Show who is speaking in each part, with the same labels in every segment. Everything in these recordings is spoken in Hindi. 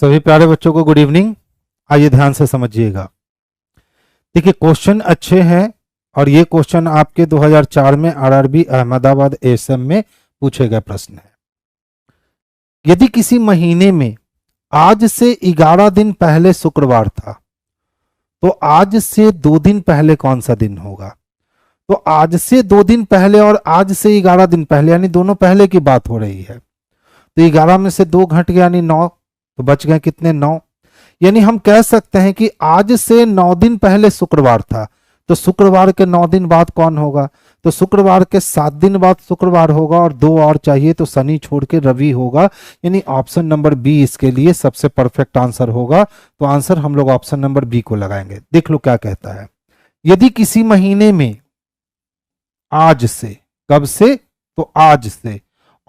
Speaker 1: सभी प्यारे बच्चों को गुड इवनिंग। आइए ध्यान से समझिएगा। देखिए क्वेश्चन अच्छे हैं और ये क्वेश्चन आपके 2004 में आरआरबी अहमदाबाद एएसएम में पूछे गए प्रश्न है। यदि किसी महीने में आज से 11 दिन पहले शुक्रवार था तो आज से 2 दिन पहले कौन सा दिन होगा। तो आज से 2 दिन पहले और आज से 11 दिन पहले यानी दोनों पहले की बात हो रही है। तो 11 में से 2 घट गया यानी 9, तो बच गए कितने 9। यानी हम कह सकते हैं कि आज से 9 दिन पहले शुक्रवार था तो शुक्रवार के 9 दिन बाद कौन होगा। तो शुक्रवार के 7 दिन बाद शुक्रवार होगा और 2 और चाहिए तो शनि छोड़ के रवि होगा। यानी ऑप्शन नंबर बी इसके लिए सबसे परफेक्ट आंसर होगा। तो आंसर हम लोग ऑप्शन नंबर बी को लगाएंगे। देख लो क्या कहता है। यदि किसी महीने में आज से, कब से, तो आज से,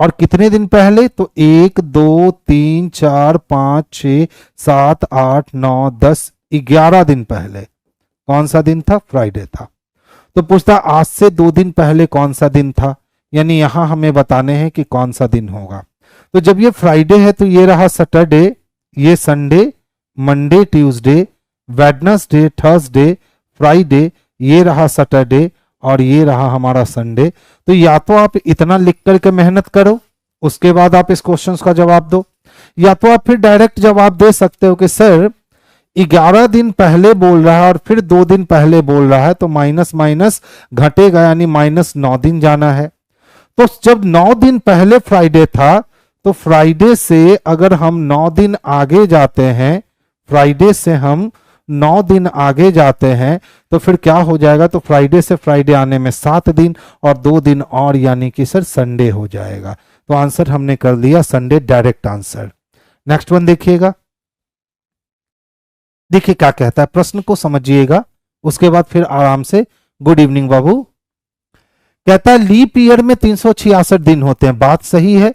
Speaker 1: और कितने दिन पहले, तो 1 2 3 4 5 6 7 8 9 10 11 दिन पहले कौन सा दिन था, फ्राइडे था। तो पूछता आज से 2 दिन पहले कौन सा दिन था, यानी यहां हमें बताने हैं कि कौन सा दिन होगा। तो जब ये फ्राइडे है तो ये रहा सैटरडे, ये Sunday, Monday, Tuesday, Wednesday, Thursday, Friday, ये रहा सैटरडे और ये रहा हमारा संडे। तो या तो आप इतना लिख करके मेहनत करो उसके बाद आप इस क्वेश्चन का जवाब दो, या तो आप फिर डायरेक्ट जवाब दे सकते हो कि सर 11 दिन पहले बोल रहा है और फिर 2 दिन पहले बोल रहा है तो माइनस माइनस घटेगा यानी -9 दिन जाना है। तो जब 9 दिन पहले फ्राइडे था तो फ्राइडे से अगर हम 9 दिन आगे जाते हैं, फ्राइडे से हम 9 दिन आगे जाते हैं तो फिर क्या हो जाएगा। तो फ्राइडे से फ्राइडे आने में 7 दिन और 2 दिन और यानी कि सर संडे हो जाएगा। तो आंसर हमने कर दिया Sunday, direct answer. Next one देखिएगा। देखिए क्या कहता है, प्रश्न को समझिएगा उसके बाद फिर आराम से। गुड इवनिंग बाबू। कहता है लीप ईयर में 366 दिन होते हैं। बात सही है।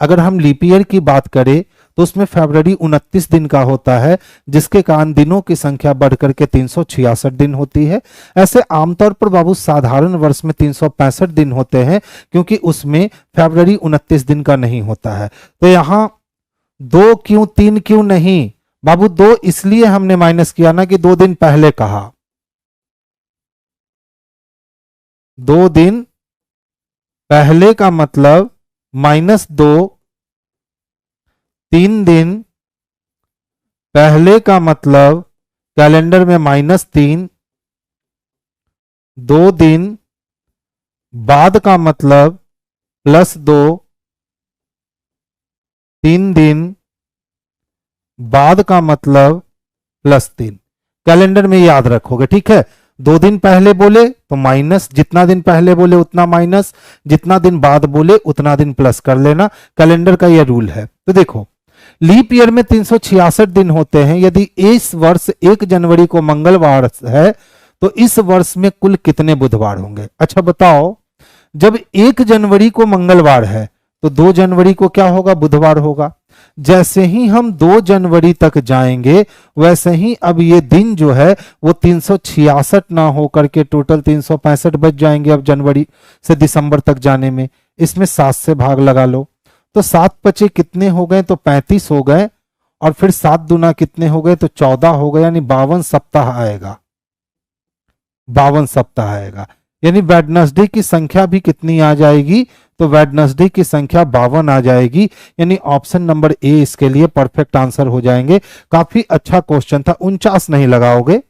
Speaker 1: अगर हम लीप ईयर की बात करें तो उसमें फरवरी 29 दिन का होता है जिसके कारण दिनों की संख्या बढ़कर के 366 दिन होती है। ऐसे आमतौर पर बाबू साधारण वर्ष में 365 दिन होते हैं क्योंकि उसमें फरवरी 29 दिन का नहीं होता है। तो यहां 2 क्यों 3 क्यों नहीं बाबू, 2 इसलिए हमने माइनस किया ना कि 2 दिन पहले कहा। 2 दिन पहले का मतलब -2, 3 दिन पहले का मतलब कैलेंडर में -3, 2 दिन बाद का मतलब +2, 3 दिन बाद का मतलब +3। कैलेंडर में याद रखोगे, ठीक है। 2 दिन पहले बोले तो माइनस, जितना दिन पहले बोले उतना माइनस, जितना दिन बाद बोले उतना दिन प्लस कर लेना। कैलेंडर का यह रूल है। तो देखो लीप ईयर में 366 दिन होते हैं। यदि इस वर्ष 1 जनवरी को मंगलवार है तो इस वर्ष में कुल कितने बुधवार होंगे। अच्छा बताओ, जब 1 जनवरी को मंगलवार है तो 2 जनवरी को क्या होगा, बुधवार होगा। जैसे ही हम 2 जनवरी तक जाएंगे वैसे ही अब ये दिन जो है वो 366 ना होकर के टोटल 365 बच जाएंगे। अब जनवरी से दिसंबर तक जाने में इसमें 7 से भाग लगा लो तो 7 बचे कितने हो गए, तो 35 हो गए और फिर 7 दूना कितने हो गए, तो 14 हो गए। यानी 52 सप्ताह आएगा, 52 सप्ताह आएगा। यानी वेडनेसडे की संख्या भी कितनी आ जाएगी, तो वेडनेसडे की संख्या 52 आ जाएगी। यानी ऑप्शन नंबर ए इसके लिए परफेक्ट आंसर हो जाएंगे। काफी अच्छा क्वेश्चन था। 49 नहीं लगाओगे।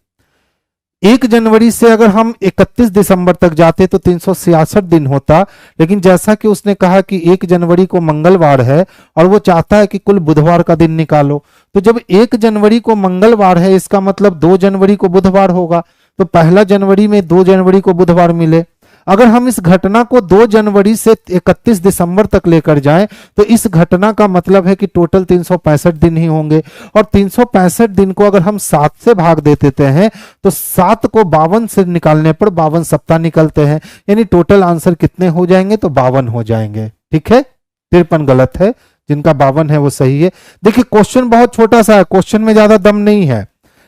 Speaker 1: 1 जनवरी से अगर हम 31 दिसंबर तक जाते तो 366 दिन होता, लेकिन जैसा कि उसने कहा कि 1 जनवरी को मंगलवार है और वो चाहता है कि कुल बुधवार का दिन निकालो, तो जब 1 जनवरी को मंगलवार है इसका मतलब 2 जनवरी को बुधवार होगा। तो 1 जनवरी में 2 जनवरी को बुधवार मिले। अगर हम इस घटना को 2 जनवरी से 31 दिसंबर तक लेकर जाएं तो इस घटना का मतलब है कि टोटल 365 दिन ही होंगे। और 365 दिन को अगर हम 7 से भाग दे देते हैं तो 7 को 52 से निकालने पर 52 सप्ताह निकलते हैं। यानी टोटल आंसर कितने हो जाएंगे, तो 52 हो जाएंगे। ठीक है, 53 गलत है, जिनका 52 है वो सही है। देखिए क्वेश्चन बहुत छोटा सा है, क्वेश्चन में ज्यादा दम नहीं है,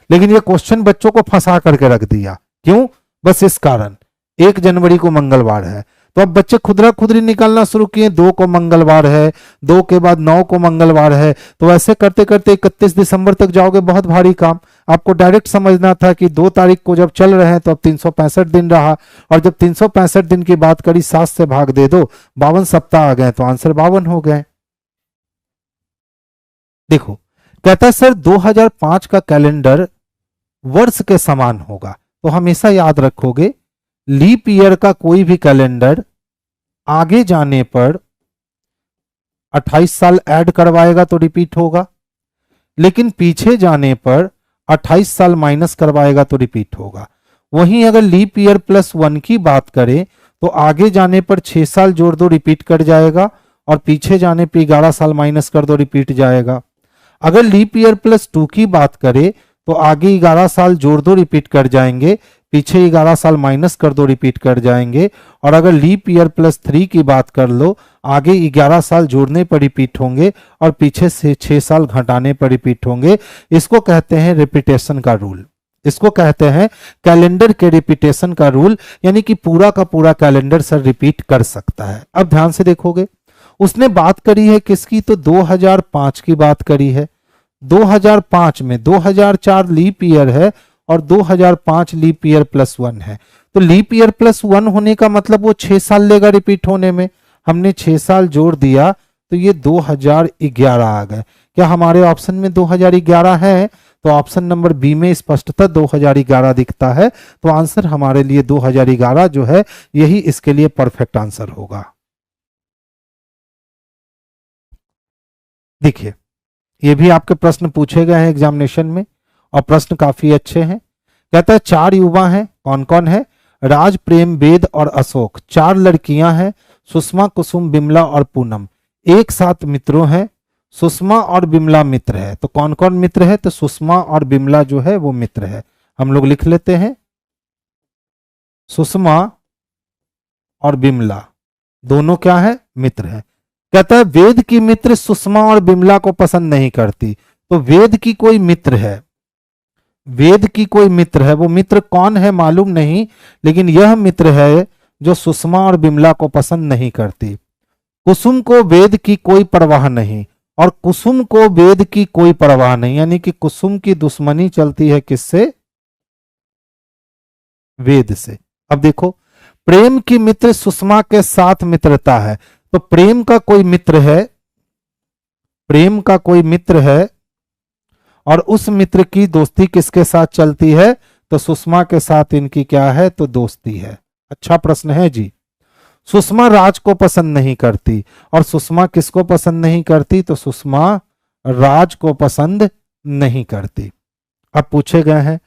Speaker 1: लेकिन ये क्वेश्चन बच्चों को फंसा करके रख दिया। क्यों, बस इस कारण 1 जनवरी को मंगलवार है तो अब बच्चे खुदरा खुदरी निकालना शुरू किए, 2 को मंगलवार है, 2 के बाद 9 को मंगलवार है, तो ऐसे करते करते 31 दिसंबर तक जाओगे, बहुत भारी काम। आपको डायरेक्ट समझना था कि 2 तारीख को जब चल रहे हैं तो अब 365 दिन रहा, और जब 365 दिन की बात करी 7 से भाग दे दो, 52 सप्ताह आ गए, तो आंसर 52 हो गए। देखो कहता है सर 2005 का कैलेंडर वर्ष के समान होगा, तो हमेशा याद रखोगे लीप ईयर का कोई भी कैलेंडर आगे जाने पर 28 साल ऐड करवाएगा तो रिपीट होगा, लेकिन पीछे जाने पर 28 साल माइनस करवाएगा तो रिपीट होगा। वहीं अगर लीप ईयर +1 की बात करें तो आगे जाने पर 6 साल जोड़ दो रिपीट कर जाएगा, और पीछे जाने पर 11 साल माइनस कर दो रिपीट जाएगा। अगर लीप ईयर +2 की बात करें तो आगे 11 साल जोड़ दो रिपीट कर जाएंगे, पीछे 11 साल माइनस कर दो रिपीट कर जाएंगे। और अगर लीप ईयर +3 की बात कर लो, आगे 11 साल जोड़ने पर रिपीट होंगे और पीछे से 6 साल घटाने पर रिपीट होंगे। इसको कहते हैं रिपीटेशन का रूल, इसको कहते हैं कैलेंडर के रिपीटेशन का रूल, यानी कि पूरा का पूरा कैलेंडर सर रिपीट कर सकता है। अब ध्यान से देखोगे उसने बात करी है किसकी, तो 2005 की बात करी है। 2005 में 2004 लीप ईयर है और 2005 लीप ईयर +1 है, तो लीप ईयर +1 होने का मतलब वो 6 साल लेगा रिपीट होने में। हमने 6 साल जोड़ दिया तो ये 2011 आ गए। क्या हमारे ऑप्शन में 2011 है? तो ऑप्शन नंबर बी में स्पष्टतः 2011 दिखता है, तो आंसर हमारे लिए 2011 जो है यही इसके लिए परफेक्ट आंसर होगा। देखिए ये भी आपके प्रश्न पूछे गए हैं एग्जामिनेशन में, और प्रश्न काफी अच्छे हैं। कहता है 4 युवा हैं, कौन कौन है? राज, प्रेम, वेद और अशोक। 4 लड़कियां हैं, सुषमा, कुसुम, बिमला और पूनम। एक साथ मित्रों हैं, सुषमा और बिमला मित्र है। तो कौन कौन मित्र है? तो सुषमा और बिमला जो है वो मित्र है। हम लोग लिख लेते हैं सुषमा और बिमला दोनों क्या है? मित्र है। कहता है वेद की मित्र सुषमा और बिमला को पसंद नहीं करती। तो वेद की कोई मित्र है, वेद की कोई मित्र है, वो मित्र कौन है मालूम नहीं, लेकिन यह मित्र है जो सुषमा और बिमला को पसंद नहीं करती। कुसुम को वेद की कोई परवाह नहीं, और कुसुम को वेद की कोई परवाह नहीं, यानी कि कुसुम की दुश्मनी चलती है किससे? वेद से। अब देखो प्रेम की मित्र सुषमा के साथ मित्रता है, तो प्रेम का कोई मित्र है, प्रेम का कोई मित्र है, और उस मित्र की दोस्ती किसके साथ चलती है? तो सुषमा के साथ इनकी क्या है? तो दोस्ती है। अच्छा प्रश्न है जी। सुषमा राज को पसंद नहीं करती, और सुषमा किसको पसंद नहीं करती? तो सुषमा राज को पसंद नहीं करती। अब पूछे गए हैं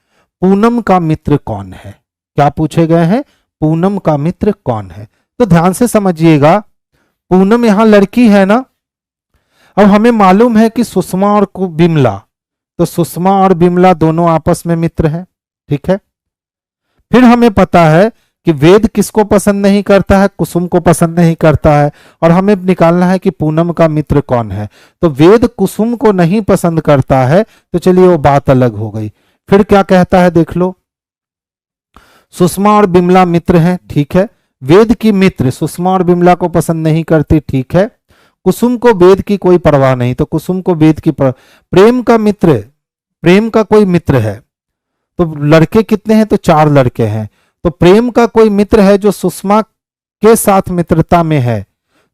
Speaker 1: पूनम का मित्र कौन है? क्या पूछे गए हैं? पूनम का मित्र कौन है? तो ध्यान से समझिएगा, पूनम यहां लड़की है ना। अब हमें मालूम है कि सुषमा और बिमला, तो सुषमा और बिमला दोनों आपस में मित्र हैं, ठीक है। फिर हमें पता है कि वेद किसको पसंद नहीं करता है? कुसुम को पसंद नहीं करता है, और हमें निकालना है कि पूनम का मित्र कौन है। तो वेद कुसुम को नहीं पसंद करता है, तो चलिए वो बात अलग हो गई। फिर क्या कहता है देख लो, सुषमा और बिमला मित्र हैं, ठीक है। वेद की मित्र सुषमा और बिमला को पसंद नहीं करती, ठीक है। कुसुम को वेद की कोई परवाह नहीं, तो कुसुम को वेद की प्रेम का मित्र, प्रेम का कोई मित्र है, तो लड़के कितने हैं? तो 4 लड़के हैं। तो प्रेम का कोई मित्र है जो सुषमा के साथ मित्रता में है,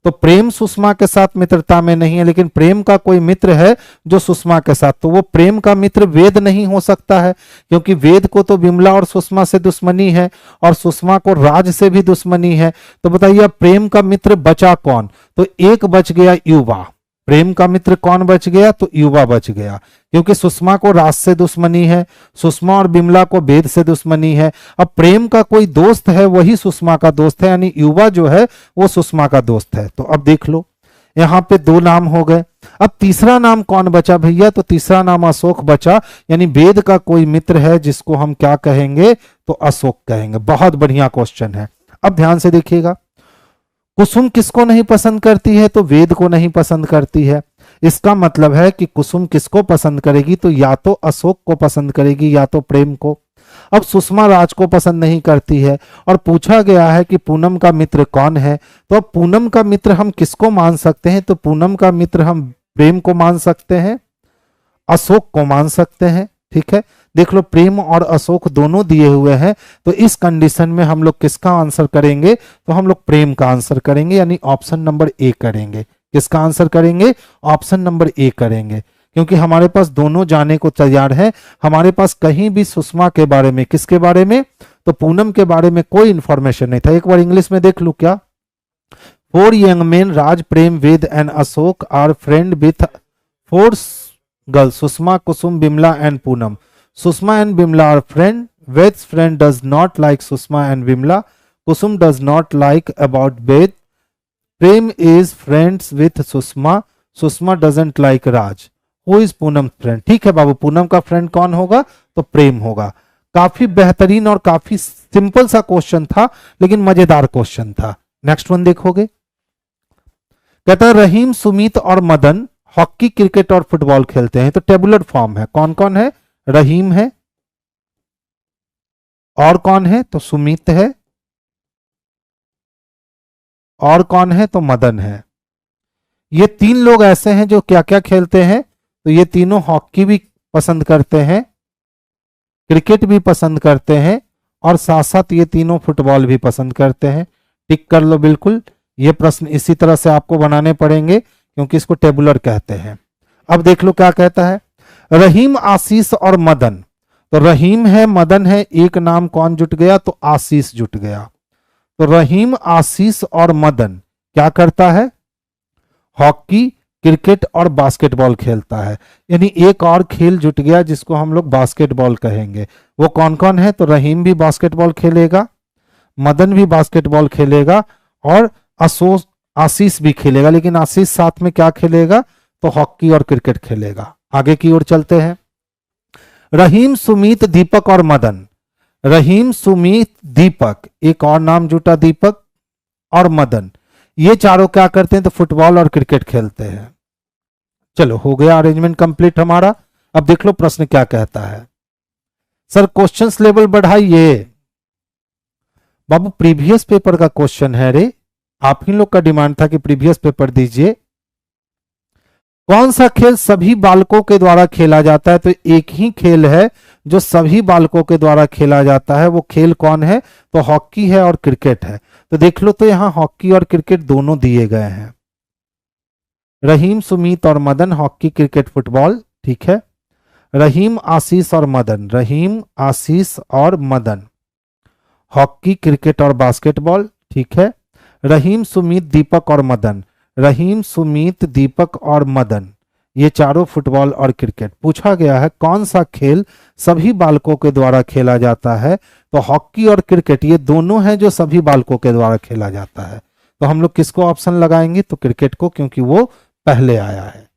Speaker 1: तो प्रेम सुषमा के साथ मित्रता में नहीं है, लेकिन प्रेम का कोई मित्र है जो सुषमा के साथ, तो वो प्रेम का मित्र वेद नहीं हो सकता है, क्योंकि वेद को तो बिमला और सुषमा से दुश्मनी है, और सुषमा को राज से भी दुश्मनी है। तो बताइए अब प्रेम का मित्र बचा कौन? तो एक बच गया युवा। प्रेम का मित्र कौन बच गया? तो युवा बच गया, क्योंकि सुषमा को राज से दुश्मनी है, सुषमा और बिमला को वेद से दुश्मनी है। अब प्रेम का कोई दोस्त है, वही सुषमा का दोस्त है, यानी युवा जो है वो सुषमा का दोस्त है। तो अब देख लो यहां पे 2 नाम हो गए। अब तीसरा नाम कौन बचा भैया? तो तीसरा नाम अशोक बचा, यानी वेद का कोई मित्र है जिसको हम क्या कहेंगे? तो अशोक कहेंगे। बहुत बढ़िया क्वेश्चन है। अब ध्यान से देखिएगा, कुसुम किसको नहीं पसंद करती है? तो वेद को नहीं पसंद करती है। इसका मतलब है कि कुसुम किसको पसंद करेगी? तो या तो अशोक को पसंद करेगी या तो प्रेम को। अब सुषमा राज को पसंद नहीं करती है और पूछा गया है कि पूनम का मित्र कौन है, तो अब पूनम का मित्र हम किसको मान सकते हैं, तो पूनम का मित्र हम प्रेम को मान सकते हैं, अशोक को मान सकते हैं। ठीक है, देख लो प्रेम और अशोक दोनों दिए हुए हैं, तो इस कंडीशन में हम लोग किसका आंसर करेंगे, तो हम लोग प्रेम का आंसर करेंगे, यानी ऑप्शन नंबर ए करेंगे। किसका आंसर करेंगे, ऑप्शन नंबर ए करेंगे, क्योंकि हमारे पास दोनों जाने को तैयार है। हमारे पास कहीं भी सुषमा के बारे में, किसके बारे में, तो पूनम के बारे में कोई इंफॉर्मेशन नहीं था। एक बार इंग्लिश में देख लू क्या, 4 young men Raj, Prem, Ved and Ashok are friend with 4 girls, Sushma, Kusum, Bimla and Poonam. Sushma and Bimla are friend. Ved's friend does not like Sushma and Bimla. Kusum does not like about Ved. Prem is friends with Sushma. Sushma doesn't like Raj. Who is Poonam's friend? ठीक है बाबू, पूनम का फ्रेंड कौन होगा, तो प्रेम होगा। काफी बेहतरीन और काफी सिंपल सा क्वेश्चन था, लेकिन मजेदार क्वेश्चन था। नेक्स्ट वन देखोगे, कहता है रहीम, सुमीत और मदन हॉकी, क्रिकेट और फुटबॉल खेलते हैं, तो टेबुलर फॉर्म है। कौन कौन है, रहीम है, और कौन है, तो सुमीत है, और कौन है, तो मदन है। ये 3 लोग ऐसे हैं जो क्या क्या खेलते हैं, तो ये तीनों हॉकी भी पसंद करते हैं, क्रिकेट भी पसंद करते हैं, और साथ साथ ये तीनों फुटबॉल भी पसंद करते हैं। टिक कर लो बिल्कुल, ये प्रश्न इसी तरह से आपको बनाने पड़ेंगे, क्योंकि इसको टेबुलर कहते हैं। अब देख लो क्या कहता है, रहीम, आशीष और मदन। तो रहीम है, मदन है, एक नाम कौन जुट गया, तो आशीष जुट गया। तो रहीम, आशीष और मदन क्या करता है, हॉकी, क्रिकेट और बास्केटबॉल खेलता है। यानी एक और खेल जुट गया जिसको हम लोग बास्केटबॉल कहेंगे। वो कौन कौन है, तो रहीम भी बास्केटबॉल खेलेगा, मदन भी बास्केटबॉल खेलेगा, और आशीष भी खेलेगा, लेकिन आशीष साथ में क्या खेलेगा, तो हॉकी और क्रिकेट खेलेगा। आगे की ओर चलते हैं, रहीम, सुमीत, दीपक और मदन। रहीम, सुमीत, दीपक, एक और नाम जुटा दीपक, और मदन, ये चारों क्या करते हैं, तो फुटबॉल और क्रिकेट खेलते हैं। चलो हो गया अरेंजमेंट कंप्लीट हमारा। अब देख लो प्रश्न क्या कहता है, सर क्वेश्चंस लेवल बढ़ाइए। बाबू प्रीवियस पेपर का क्वेश्चन है रे, आप ही लोग का डिमांड था कि प्रीवियस पेपर दीजिए। कौन सा खेल सभी बालकों के द्वारा खेला जाता है, तो एक ही खेल है जो सभी बालकों के द्वारा खेला जाता है। वो खेल कौन है, तो हॉकी है और क्रिकेट है। तो देख लो, तो यहां हॉकी और क्रिकेट दोनों दिए गए हैं। रहीम, सुमीत और मदन हॉकी, क्रिकेट, फुटबॉल। ठीक है, रहीम, आशीष और मदन, रहीम, आशीष और मदन हॉकी, क्रिकेट और बास्केटबॉल। ठीक है, रहीम, सुमीत, दीपक और मदन, रहीम, सुमीत, दीपक और मदन, ये चारों फुटबॉल और क्रिकेट। पूछा गया है कौन सा खेल सभी बालकों के द्वारा खेला जाता है, तो हॉकी और क्रिकेट ये दोनों हैं जो सभी बालकों के द्वारा खेला जाता है। तो हम लोग किसको ऑप्शन लगाएंगे, तो क्रिकेट को, क्योंकि वो पहले आया है।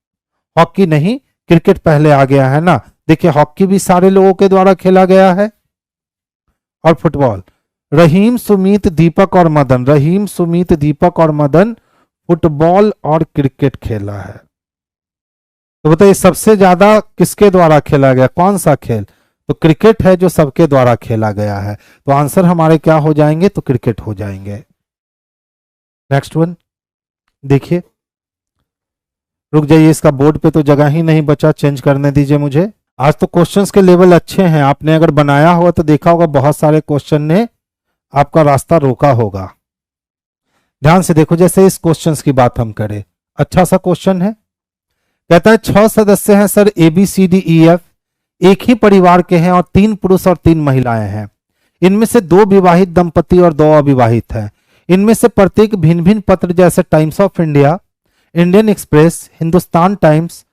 Speaker 1: हॉकी नहीं, क्रिकेट पहले आ गया है ना। देखिए हॉकी भी सारे लोगों के द्वारा खेला गया है, और फुटबॉल, रहीम, सुमीत, दीपक और मदन, रहीम, सुमीत, दीपक और मदन फुटबॉल और क्रिकेट खेला है। तो बताइए सबसे ज्यादा किसके द्वारा खेला गया, कौन सा खेल, तो क्रिकेट है जो सबके द्वारा खेला गया है। तो आंसर हमारे क्या हो जाएंगे, तो क्रिकेट हो जाएंगे। नेक्स्ट वन देखिए, रुक जाइए, इसका बोर्ड पे तो जगह ही नहीं बचा, चेंज करने दीजिए मुझे। आज तो क्वेश्चंस के लेवल अच्छे हैं, आपने अगर बनाया हुआ तो देखा होगा बहुत सारे क्वेश्चन ने आपका रास्ता रोका होगा। ध्यान से देखो, जैसे इस क्वेश्चंस की बात हम करें, अच्छा सा क्वेश्चन है। कहता है 6 सदस्य हैं सर, ABCDEF, एक ही परिवार के हैं और 3 पुरुष और 3 महिलाएं हैं। इनमें से 2 विवाहित दंपति और 2 अविवाहित हैं। इनमें से प्रत्येक भिन्न भिन्न पत्र जैसे times of India, Indian express, Hindustan times,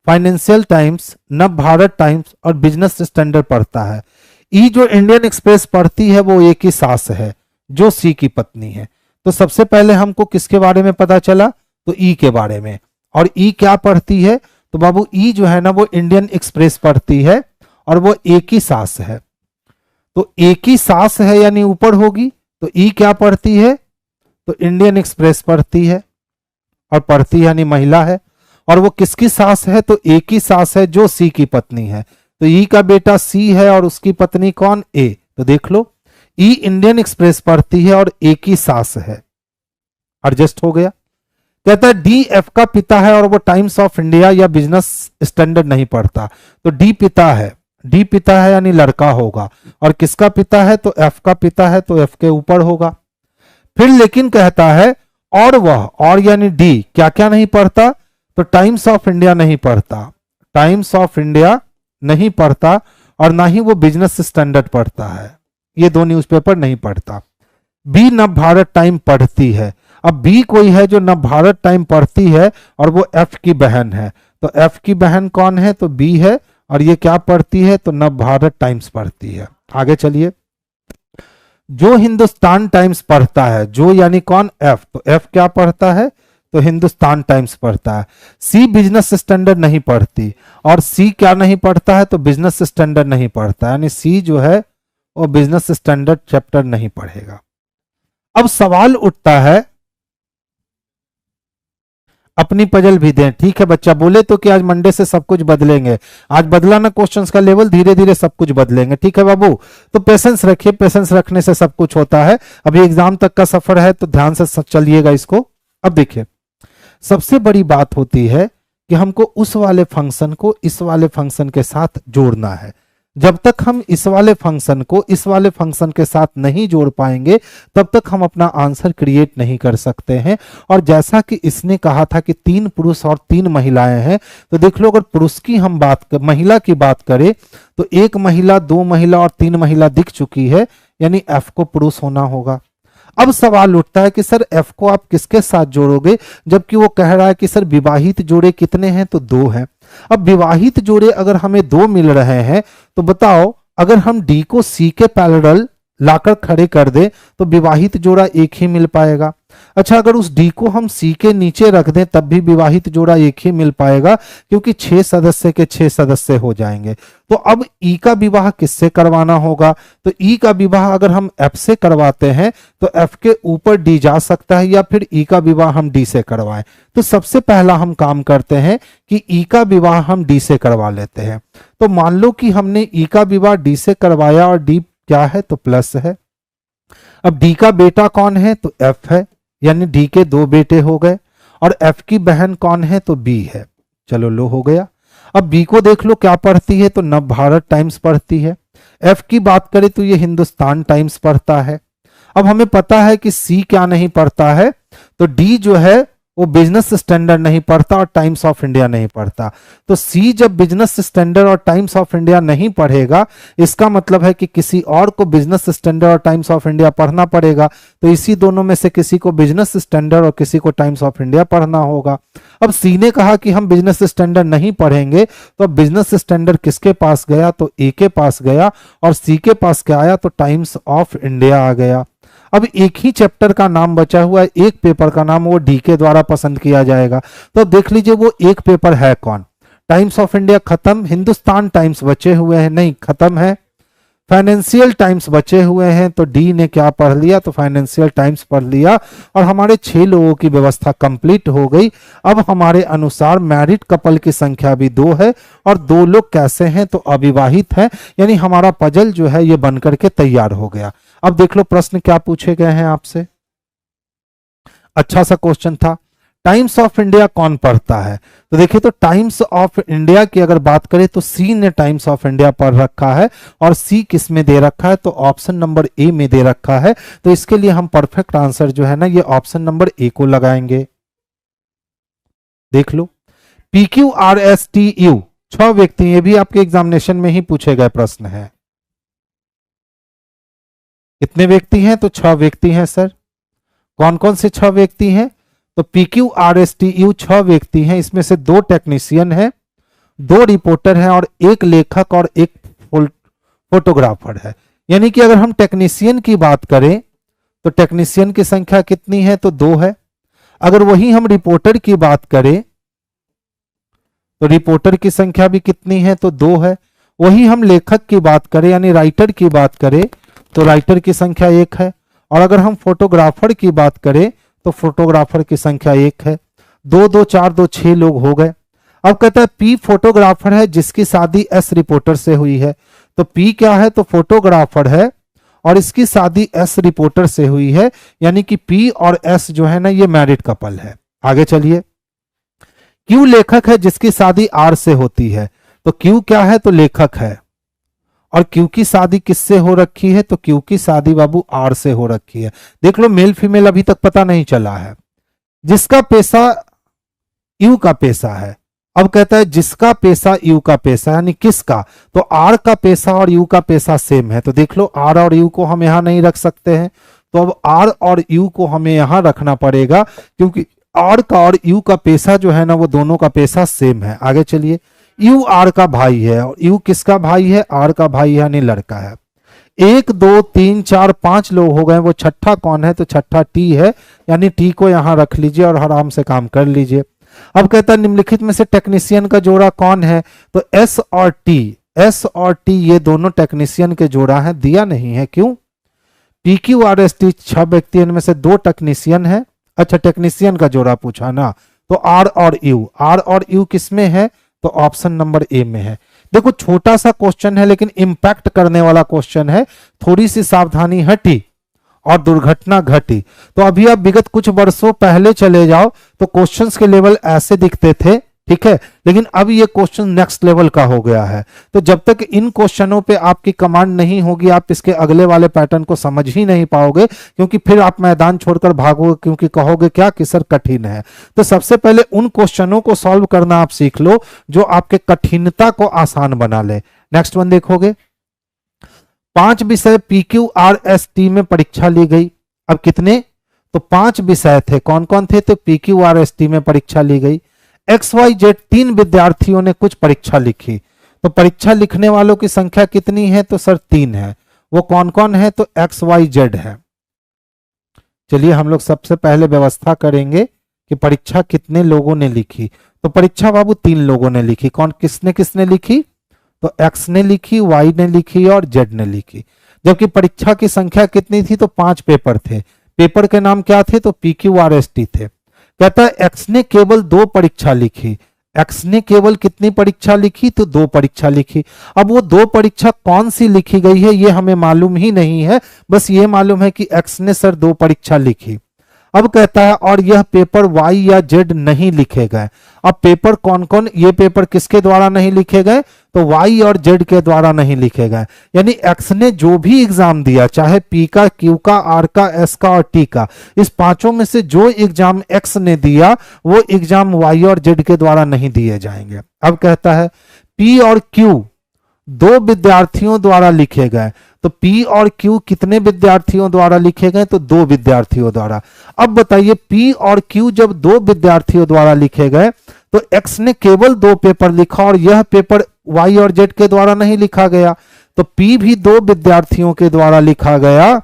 Speaker 1: financial times, नव भारत टाइम्स और बिजनेस स्टैंडर्ड पढ़ता है। ई जो इंडियन एक्सप्रेस पढ़ती है वो एक ही सास है जो सी की पत्नी है। तो सबसे पहले हमको किसके बारे में पता चला, तो ई के बारे में। और ई क्या पढ़ती है, तो बाबू ई जो है ना वो इंडियन एक्सप्रेस पढ़ती है, और वो एक ही सास है। तो एक ही सास है यानी ऊपर होगी, तो ई क्या पढ़ती है, तो इंडियन एक्सप्रेस पढ़ती है, और पढ़ती यानी महिला है। और वो किसकी सास है, तो एक ही सास है जो सी की पत्नी है। तो तो ई का बेटा सी है और उसकी पत्नी कौन, ए। तो देख लो ई इंडियन एक्सप्रेस पढ़ती है और ए की सास है, एडजस्ट हो गया। कहता है डी एफ का पिता है और वो टाइम्स ऑफ इंडिया या बिजनेस स्टैंडर्ड नहीं पढ़ता। तो डी पिता है, डी पिता है यानी लड़का होगा, और किसका पिता है, तो एफ का पिता है, तो एफ के ऊपर होगा। फिर लेकिन कहता है और वह, और यानी डी क्या क्या नहीं पढ़ता, तो टाइम्स ऑफ इंडिया नहीं पढ़ता, टाइम्स ऑफ इंडिया नहीं पढ़ता, और ना ही वो बिजनेस स्टैंडर्ड पढ़ता है, ये दो न्यूज़पेपर नहीं पढ़ता। बी नव भारत टाइम पढ़ती है। अब बी कोई है जो नव भारत टाइम पढ़ती है और वो एफ की बहन है, तो एफ की बहन कौन है, तो बी है, और ये क्या पढ़ती है, तो नव भारत टाइम्स पढ़ती है। आगे चलिए, जो हिंदुस्तान टाइम्स पढ़ता है, जो यानी कौन, एफ, तो एफ क्या पढ़ता है, तो हिंदुस्तान टाइम्स पढ़ता है। सी बिजनेस स्टैंडर्ड नहीं पढ़ती, और सी क्या नहीं पढ़ता है, तो बिजनेस स्टैंडर्ड नहीं पढ़ता, यानी सी जो है वो बिजनेस स्टैंडर्ड चैप्टर नहीं पढ़ेगा। अब सवाल उठता है, अपनी पजल भी दें, ठीक है बच्चा। बोले तो कि आज मंडे से सब कुछ बदलेंगे, आज बदला ना क्वेश्चंस का लेवल, धीरे धीरे सब कुछ बदलेंगे, ठीक है बाबू। तो पेशेंस रखिए, पेशेंस रखने से सब कुछ होता है। अभी एग्जाम तक का सफर है तो ध्यान से चलिएगा इसको। अब देखिए, सबसे बड़ी बात होती है कि हमको उस वाले फंक्शन को इस वाले फंक्शन के साथ जोड़ना है। जब तक हम इस वाले फंक्शन को इस वाले फंक्शन के साथ नहीं जोड़ पाएंगे तब तक हम अपना आंसर क्रिएट नहीं कर सकते हैं। और जैसा कि इसने कहा था कि 3 पुरुष और 3 महिलाएं हैं, तो देख लो अगर पुरुष की हम महिला की बात करें तो 1 महिला, 2 महिला और 3 महिला दिख चुकी है, यानी एफ को पुरुष होना होगा। अब सवाल उठता है कि सर एफ को आप किसके साथ जोड़ोगे, जबकि वो कह रहा है कि सर विवाहित जोड़े कितने हैं, तो 2 हैं। अब विवाहित जोड़े अगर हमें 2 मिल रहे हैं तो बताओ, अगर हम डी को सी के पैरेलल लाकर खड़े कर दे तो विवाहित जोड़ा एक ही मिल पाएगा। अच्छा, अगर उस डी को हम सी के नीचे रख दें तब भी विवाहित जोड़ा एक ही मिल पाएगा, क्योंकि 6 सदस्य के 6 सदस्य हो जाएंगे। तो अब ई का विवाह किससे करवाना होगा, तो ई का विवाह अगर हम एफ से करवाते हैं तो एफ के ऊपर डी जा सकता है, या फिर ई का विवाह हम डी से करवाएं। तो सबसे पहला हम काम करते हैं कि ई का विवाह हम डी से करवा लेते हैं। तो मान लो कि हमने ई का विवाह डी से करवाया और डी क्या है, तो प्लस है। अब डी का बेटा कौन है, तो एफ है, यानी डी के 2 बेटे हो गए, और एफ की बहन कौन है, तो बी है। चलो लो हो गया। अब बी को देख लो क्या पढ़ती है, तो नव भारत टाइम्स पढ़ती है। एफ की बात करें तो ये हिंदुस्तान टाइम्स पढ़ता है। अब हमें पता है कि सी क्या नहीं पढ़ता है, तो डी जो है वो बिजनेस स्टैंडर्ड नहीं पढ़ता और टाइम्स ऑफ इंडिया नहीं पढ़ता। तो सी जब बिजनेस स्टैंडर्ड और टाइम्स ऑफ इंडिया नहीं पढ़ेगा, इसका मतलब है कि किसी और को बिजनेस स्टैंडर्ड और टाइम्स ऑफ इंडिया पढ़ना पड़ेगा। तो इसी दोनों में से किसी को बिजनेस स्टैंडर्ड और किसी को टाइम्स ऑफ इंडिया पढ़ना होगा। अब सी ने कहा कि हम बिजनेस स्टैंडर्ड नहीं पढ़ेंगे, तो अब बिजनेस स्टैंडर्ड किसके पास गया, तो ए के पास गया, और सी के पास क्या आया, तो टाइम्स ऑफ इंडिया आ गया। अब एक ही चैप्टर का नाम बचा हुआ है, एक पेपर का नाम वो डी के द्वारा पसंद किया जाएगा। तो अब देख लीजिए वो एक पेपर है कौन, टाइम्स ऑफ इंडिया खत्म, हिंदुस्तान टाइम्स बचे हुए हैं, नहीं खत्म है, फाइनेंशियल टाइम्स बचे हुए हैं। तो डी ने क्या पढ़ लिया, तो फाइनेंशियल टाइम्स पढ़ लिया, और हमारे 6 लोगों की व्यवस्था कंप्लीट हो गई। अब हमारे अनुसार मैरिड कपल की संख्या भी 2 है, और 2 लोग कैसे हैं, तो अविवाहित है, यानी हमारा पजल जो है ये बनकर के तैयार हो गया। अब देख लो प्रश्न क्या पूछे गए हैं आपसे, अच्छा सा क्वेश्चन था। टाइम्स ऑफ इंडिया कौन पढ़ता है, तो देखिए तो टाइम्स ऑफ इंडिया की अगर बात करें तो सी ने टाइम्स ऑफ इंडिया पढ़ रखा है, और सी किस में दे रखा है, तो ऑप्शन नंबर ए में दे रखा है। तो इसके लिए हम परफेक्ट आंसर जो है ना ये ऑप्शन नंबर ए को लगाएंगे। देख लो PQRSTU 6 व्यक्ति, ये भी आपके एग्जामिनेशन में ही पूछे गए प्रश्न है। कितने व्यक्ति हैं, तो 6 व्यक्ति हैं सर। कौन कौन से 6 व्यक्ति हैं, तो PQRSTU 6 व्यक्ति हैं, इसमें से 2 टेक्नीशियन हैं, 2 रिपोर्टर हैं, और 1 लेखक और 1 फोटोग्राफर है। यानी कि अगर हम टेक्नीशियन की बात करें तो टेक्नीशियन की संख्या कितनी है, तो 2 है। अगर वही हम रिपोर्टर की बात करें तो रिपोर्टर की संख्या भी कितनी है, तो 2 है। वही हम लेखक की बात करें यानी राइटर की बात करें तो राइटर की संख्या 1 है। और अगर हम फोटोग्राफर की बात करें तो फोटोग्राफर की संख्या 1 है। 2 2 4 2 6 लोग हो गए। अब कहता है पी फोटोग्राफर है जिसकी शादी एस रिपोर्टर से हुई है। तो पी क्या है, तो फोटोग्राफर है और इसकी शादी एस रिपोर्टर से हुई है, यानी कि पी और एस जो है ना ये मैरिड कपल है। आगे चलिए। क्यू लेखक है जिसकी शादी आर से होती है। तो क्यू क्या है, तो लेखक है और क्यू की शादी किससे हो रखी है, तो क्यू की शादी बाबू आर से हो रखी है। देख लो मेल फीमेल अभी तक पता नहीं चला है। जिसका पेशा यू का पेशा है। अब कहता है जिसका पेशा यू का पेशा, यानी किसका, तो आर का पेशा और यू का पेशा सेम है। तो देख लो आर और यू को हम यहां नहीं रख सकते हैं, तो अब आर और यू को हमें यहां रखना पड़ेगा क्योंकि आर का और यू का पेशा जो है ना वो दोनों का पेशा सेम है। आगे चलिए। यू आर का भाई है और यू किसका भाई है, आर का भाई है, यानी लड़का है। 1 2 3 4 5 लोग हो गए, वो छठा कौन है, तो छठा टी है, यानी टी को यहां रख लीजिए और आराम से काम कर लीजिए। अब कहता है निम्नलिखित में से टेक्नीशियन का जोड़ा कौन है, तो एस और टी, एस और टी ये दोनों टेक्नीशियन के जोड़ा है। दिया नहीं है, क्यों, P Q R S T 6 व्यक्ति, इनमें से 2 टेक्नीशियन है। अच्छा टेक्नीशियन का जोड़ा पूछा ना, तो आर और यू, आर और यू किस में है, तो ऑप्शन नंबर ए में है। देखो छोटा सा क्वेश्चन है लेकिन इंपैक्ट करने वाला क्वेश्चन है, थोड़ी सी सावधानी हटी और दुर्घटना घटी। तो अभी आप विगत कुछ वर्षों पहले चले जाओ तो क्वेश्चंस के लेवल ऐसे दिखते थे, ठीक है, लेकिन अब ये क्वेश्चन नेक्स्ट लेवल का हो गया है। तो जब तक इन क्वेश्चनों पे आपकी कमांड नहीं होगी आप इसके अगले वाले पैटर्न को समझ ही नहीं पाओगे, क्योंकि फिर आप मैदान छोड़कर भागोगे, क्योंकि कहोगे क्या कि सर कठिन है। तो सबसे पहले उन क्वेश्चनों को सॉल्व करना आप सीख लो जो आपके कठिनता को आसान बना ले। नेक्स्ट वन देखोगे, 5 विषय PQRST में परीक्षा ली गई। अब कितने, तो 5 विषय थे, कौन कौन थे, तो PQRST में परीक्षा ली गई। XYZ 3 विद्यार्थियों ने कुछ परीक्षा लिखी। तो परीक्षा लिखने वालों की संख्या कितनी है, तो सर 3 है। वो कौन कौन है, तो XYZ है। चलिए हम लोग सबसे पहले व्यवस्था करेंगे कि परीक्षा कितने लोगों ने लिखी। तो परीक्षा बाबू 3 लोगों ने लिखी। कौन किसने किसने लिखी, तो X ने लिखी, Y ने लिखी और Z ने लिखी। जबकि परीक्षा की संख्या कितनी थी, तो 5 पेपर थे। पेपर के नाम क्या थे, तो PQRST थे। कहता है X ने केवल 2 परीक्षा लिखी। X ने केवल कितनी परीक्षा लिखी, तो 2 परीक्षा लिखी। अब वो 2 परीक्षा कौन सी लिखी गई है ये हमें मालूम ही नहीं है, बस ये मालूम है कि X ने सर 2 परीक्षा लिखी। अब कहता है और यह पेपर Y या Z नहीं लिखे गए। अब पेपर कौन कौन, ये पेपर किसके द्वारा नहीं लिखे गए, तो Y और Z के द्वारा नहीं लिखे गए। यानी X ने जो भी एग्जाम दिया, चाहे P का, Q का, R का, S का और T का, इस पांचों में से जो एग्जाम X ने दिया वो एग्जाम Y और Z के द्वारा नहीं दिए जाएंगे। अब कहता है P और Q 2 विद्यार्थियों द्वारा लिखे गए। तो P और Q कितने विद्यार्थियों द्वारा लिखे गए, तो 2 विद्यार्थियों द्वारा। अब बताइए P और Q जब 2 विद्यार्थियों द्वारा लिखे गए तो X ने केवल 2 पेपर लिखा और यह पेपर Y और Z के द्वारा नहीं लिखा गया। तो P भी 2 विद्यार्थियों के द्वारा लिखा गया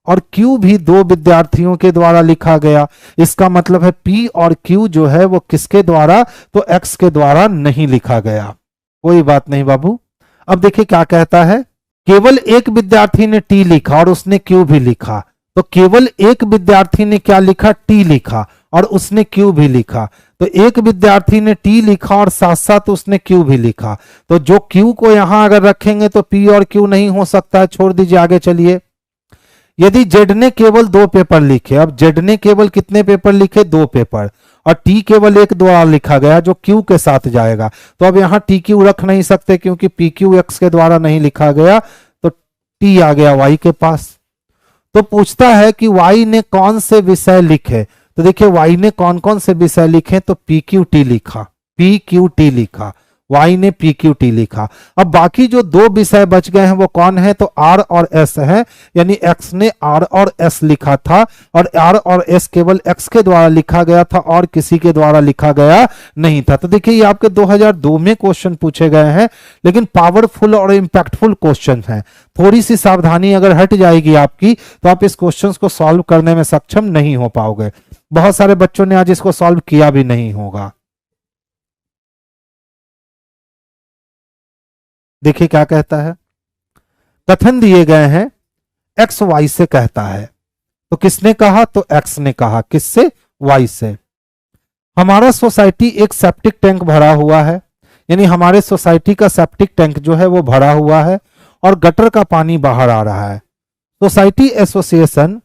Speaker 1: और Q भी 2 विद्यार्थियों के द्वारा लिखा गया। इसका मतलब है P और Q जो है वो किसके द्वारा, तो X के द्वारा नहीं लिखा गया। कोई बात नहीं बाबू। अब देखिए क्या कहता है, केवल एक विद्यार्थी ने टी लिखा और उसने क्यू भी लिखा। तो केवल एक विद्यार्थी ने क्या लिखा, टी लिखा और उसने क्यू भी लिखा। तो एक विद्यार्थी ने टी लिखा और साथ साथ उसने क्यू भी लिखा। तो जो क्यू को यहां अगर रखेंगे तो पी और क्यू नहीं हो सकता है, छोड़ दीजिए, आगे चलिए। यदि जेड ने केवल 2 पेपर लिखे, अब जेड ने केवल कितने पेपर लिखे, 2 पेपर, और टी केवल एक द्वारा लिखा गया जो क्यू के साथ जाएगा। तो अब यहां टी क्यू रख नहीं सकते क्योंकि पी क्यू एक्स के द्वारा नहीं लिखा गया, तो टी आ गया वाई के पास। तो पूछता है कि वाई ने कौन से विषय लिखे। तो देखिए वाई ने कौन कौन से विषय लिखे, तो पी क्यू टी लिखा, पी क्यू टी लिखा, वाई ने पी क्यू टी लिखा। अब बाकी जो 2 विषय बच गए हैं वो कौन है, तो आर और एस है। यानी एक्स ने आर और एस लिखा था और आर और एस केवल एक्स के द्वारा लिखा गया था और किसी के द्वारा लिखा गया नहीं था। तो देखिए ये आपके 2002 में क्वेश्चन पूछे गए हैं, लेकिन पावरफुल और इंपैक्टफुल क्वेश्चन हैं। थोड़ी सी सावधानी अगर हट जाएगी आपकी तो आप इस क्वेश्चन को सॉल्व करने में सक्षम नहीं हो पाओगे। बहुत सारे बच्चों ने आज इसको सॉल्व किया भी नहीं होगा। देखिए क्या कहता है, कथन दिए गए हैं एक्स वाई से कहता है। तो किसने कहा, तो एक्स ने कहा, किससे, वाई से। हमारा सोसाइटी एक सेप्टिक टैंक भरा हुआ है, यानी हमारे सोसाइटी का सेप्टिक टैंक जो है वो भरा हुआ है और गटर का पानी बाहर आ रहा है। सोसाइटी एसोसिएशन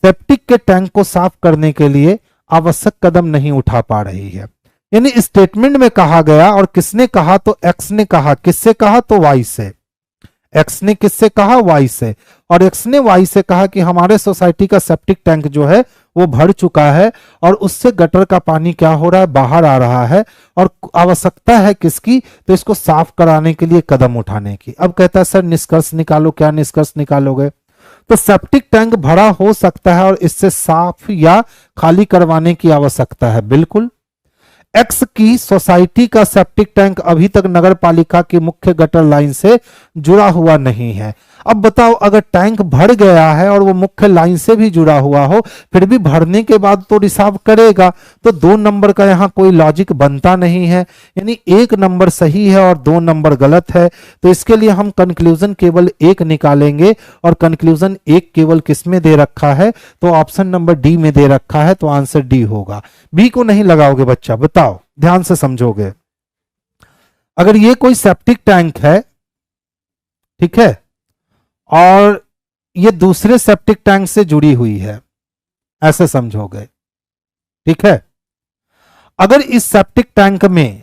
Speaker 1: सेप्टिक के टैंक को साफ करने के लिए आवश्यक कदम नहीं उठा पा रही है। यानी स्टेटमेंट में कहा गया, और किसने कहा, तो एक्स ने कहा। किससे कहा, तो वाई से। एक्स ने किससे कहा, वाई से। और एक्स ने वाई से कहा कि हमारे सोसाइटी का सेप्टिक टैंक जो है वो भर चुका है और उससे गटर का पानी क्या हो रहा है, बाहर आ रहा है, और आवश्यकता है किसकी, तो इसको साफ कराने के लिए कदम उठाने की। अब कहता है सर निष्कर्ष निकालो। क्या निष्कर्ष निकालोगे, तो सेप्टिक टैंक भरा हो सकता है और इससे साफ या खाली करवाने की आवश्यकता है। बिल्कुल। एक्स की सोसाइटी का सेप्टिक टैंक अभी तक नगर पालिका की मुख्य गटर लाइन से जुड़ा हुआ नहीं है। अब बताओ, अगर टैंक भर गया है और वो मुख्य लाइन से भी जुड़ा हुआ हो, फिर भी भरने के बाद तो रिसाव करेगा, तो 2 नंबर का यहां कोई लॉजिक बनता नहीं है। यानी 1 नंबर सही है और 2 नंबर गलत है। तो इसके लिए हम कंक्लूजन केवल 1 निकालेंगे, और कंक्लूजन 1 केवल किस में दे रखा है, तो ऑप्शन नंबर डी में दे रखा है, तो आंसर डी होगा। बी को नहीं लगाओगे बच्चा, बताओ, ध्यान से समझोगे। अगर ये कोई सेप्टिक टैंक है, ठीक है, और ये दूसरे सेप्टिक टैंक से जुड़ी हुई है, ऐसे समझोगे, ठीक है। अगर इस सेप्टिक टैंक में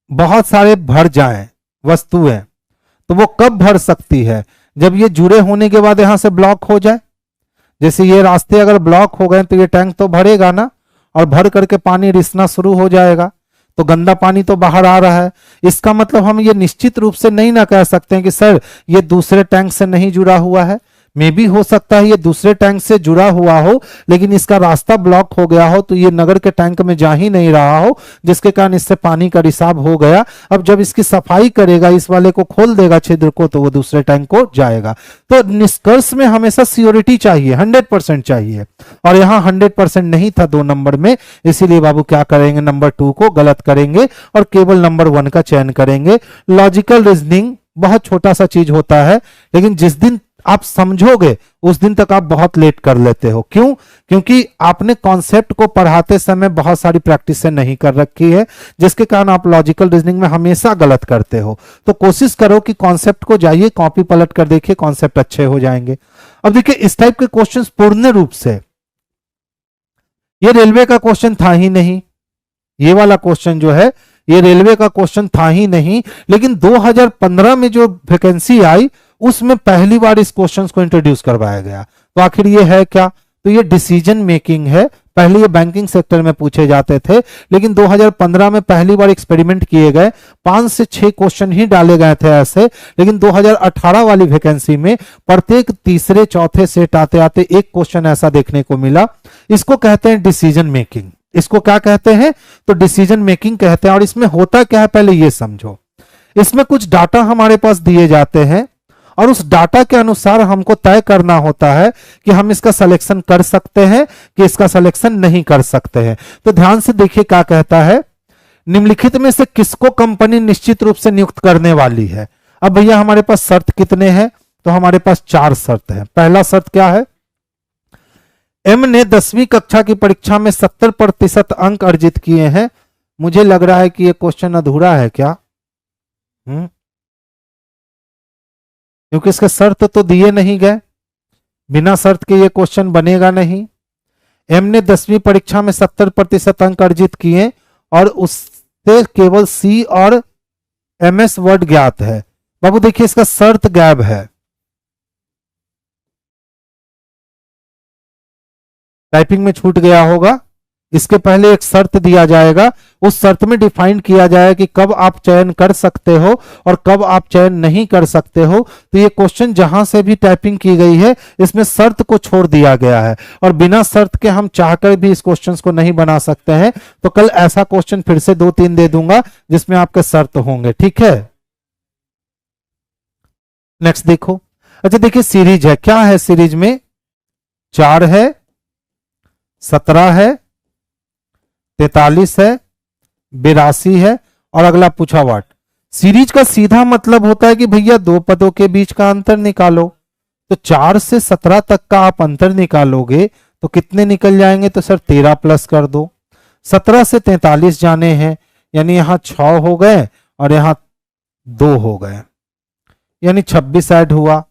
Speaker 1: बहुत सारे भर जाएं वस्तुएं, तो वो कब भर सकती है, जब ये जुड़े होने के बाद यहां से ब्लॉक हो जाए। जैसे ये रास्ते अगर ब्लॉक हो गए तो ये टैंक तो भरेगा ना, और भर करके पानी रिसना शुरू हो जाएगा, तो गंदा पानी तो बाहर आ रहा है। इसका मतलब हम ये निश्चित रूप से नहीं ना कह सकते हैं कि सर ये दूसरे टैंक से नहीं जुड़ा हुआ है। मे भी हो सकता है ये दूसरे टैंक से जुड़ा हुआ हो, लेकिन इसका रास्ता ब्लॉक हो गया हो, तो ये नगर के टैंक में जा ही नहीं रहा हो, जिसके कारण इससे पानी का रिसाव हो गया। अब जब इसकी सफाई करेगा, इस वाले को खोल देगा छिद्र को, तो वो दूसरे टैंक को जाएगा। तो निष्कर्ष में हमेशा सियोरिटी चाहिए, 100% चाहिए, और यहां 100% नहीं था 2 नंबर में। इसीलिए बाबू क्या करेंगे, नंबर 2 को गलत करेंगे और केवल नंबर 1 का चयन करेंगे। लॉजिकल रीजनिंग बहुत छोटा सा चीज होता है, लेकिन जिस दिन आप समझोगे उस दिन तक आप बहुत लेट कर लेते हो। क्यों? क्योंकि आपने कॉन्सेप्ट को पढ़ाते समय बहुत सारी प्रैक्टिस नहीं कर रखी है, जिसके कारण आप लॉजिकल रीजनिंग में हमेशा गलत करते हो। तो कोशिश करो कि कॉन्सेप्ट को जाइए, कॉपी पलट कर देखिए, कॉन्सेप्ट अच्छे हो जाएंगे। अब देखिए इस टाइप के क्वेश्चंस पूर्ण रूप से, ये रेलवे का क्वेश्चन था ही नहीं, ये वाला क्वेश्चन जो है ये रेलवे का क्वेश्चन था ही नहीं, लेकिन 2015 में जो वैकेंसी आई उसमें पहली बार इस क्वेश्चन को इंट्रोड्यूस करवाया गया। तो आखिर ये है क्या, तो ये डिसीजन मेकिंग है। पहले ये बैंकिंग सेक्टर में पूछे जाते थे, लेकिन 2015 में पहली बार एक्सपेरिमेंट किए गए, 5 से 6 क्वेश्चन ही डाले गए थे ऐसे। लेकिन 2018 वाली वैकेंसी में प्रत्येक तीसरे चौथे सेट आते आते एक क्वेश्चन ऐसा देखने को मिला। इसको कहते हैं डिसीजन मेकिंग। इसको क्या कहते हैं, तो डिसीजन मेकिंग कहते हैं। और इसमें होता क्या है पहले ये समझो। इसमें कुछ डाटा हमारे पास दिए जाते हैं, और उस डाटा के अनुसार हमको तय करना होता है कि हम इसका सिलेक्शन कर सकते हैं कि इसका सिलेक्शन नहीं कर सकते हैं। तो ध्यान से देखिए क्या कहता है, निम्नलिखित में से किसको कंपनी निश्चित रूप से नियुक्त करने वाली है। अब भैया हमारे पास शर्त कितने हैं, तो हमारे पास 4 शर्त है। पहला शर्त क्या है, एम ने 10वीं कक्षा की परीक्षा में 70% अंक अर्जित किए हैं। मुझे लग रहा है कि यह क्वेश्चन अधूरा है क्या, क्योंकि इसके शर्त तो दिए नहीं गए, बिना शर्त के ये क्वेश्चन बनेगा नहीं। एम ने 10वीं परीक्षा में 70% अंक अर्जित किए और उससे केवल सी और एमएस वर्ड ज्ञात है। बाबू देखिए इसका शर्त गायब है, टाइपिंग में छूट गया होगा। इसके पहले एक शर्त दिया जाएगा, उस शर्त में डिफाइन किया जाएगा कि कब आप चयन कर सकते हो और कब आप चयन नहीं कर सकते हो। तो ये क्वेश्चन जहां से भी टाइपिंग की गई है इसमें शर्त को छोड़ दिया गया है, और बिना शर्त के हम चाहकर भी इस क्वेश्चन को नहीं बना सकते हैं। तो कल ऐसा क्वेश्चन फिर से 2-3 दे दूंगा जिसमें आपके शर्त होंगे, ठीक है। नेक्स्ट देखो, अच्छा देखिए सीरीज है, क्या है सीरीज में, 4 है, 17 है, 43 है, 82 है, और अगला पूछा व्हाट। सीरीज का सीधा मतलब होता है कि भैया 2 पदों के बीच का अंतर निकालो। तो 4 से 17 तक का आप अंतर निकालोगे तो कितने निकल जाएंगे, तो सर 13 प्लस कर दो। 17 से 43 जाने हैं, यानी यहां 6 हो गए और यहां 2 हो गए, यानी 26 ऐड हुआ।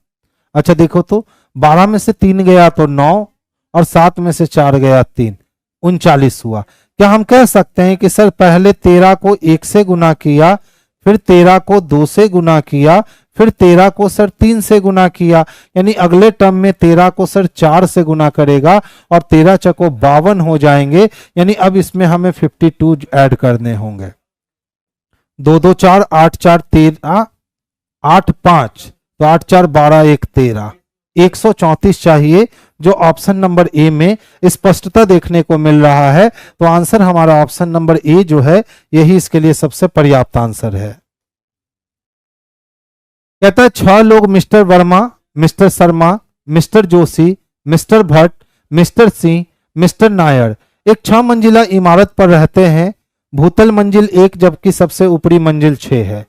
Speaker 1: अच्छा देखो तो 12 में से 3 गया तो 9 और 7 में से 4 गया 3, 39 हुआ। क्या हम कह सकते हैं कि सर पहले 13 को 1 से गुना किया, फिर 13 को 2 से गुना किया, फिर 13 को सर 3 से गुना किया, यानी अगले टर्म में 13 को सर 4 से गुना करेगा और 13 चको 52 हो जाएंगे, यानी अब इसमें हमें 52 ऐड करने होंगे। 2 2 4 8 4 13 8 5, तो 8 4 12 1 13, 134 चाहिए, जो ऑप्शन नंबर ए में स्पष्टता देखने को मिल रहा है। तो आंसर हमारा ऑप्शन नंबर ए जो है यही इसके लिए सबसे पर्याप्त आंसर है। कहता है 6 लोग mister Verma, mister Sharma, mister Joshi, mister Bhatt, mister Singh, mister Nair एक 6 मंजिला इमारत पर रहते हैं। भूतल मंजिल 1 जबकि सबसे ऊपरी मंजिल 6 है,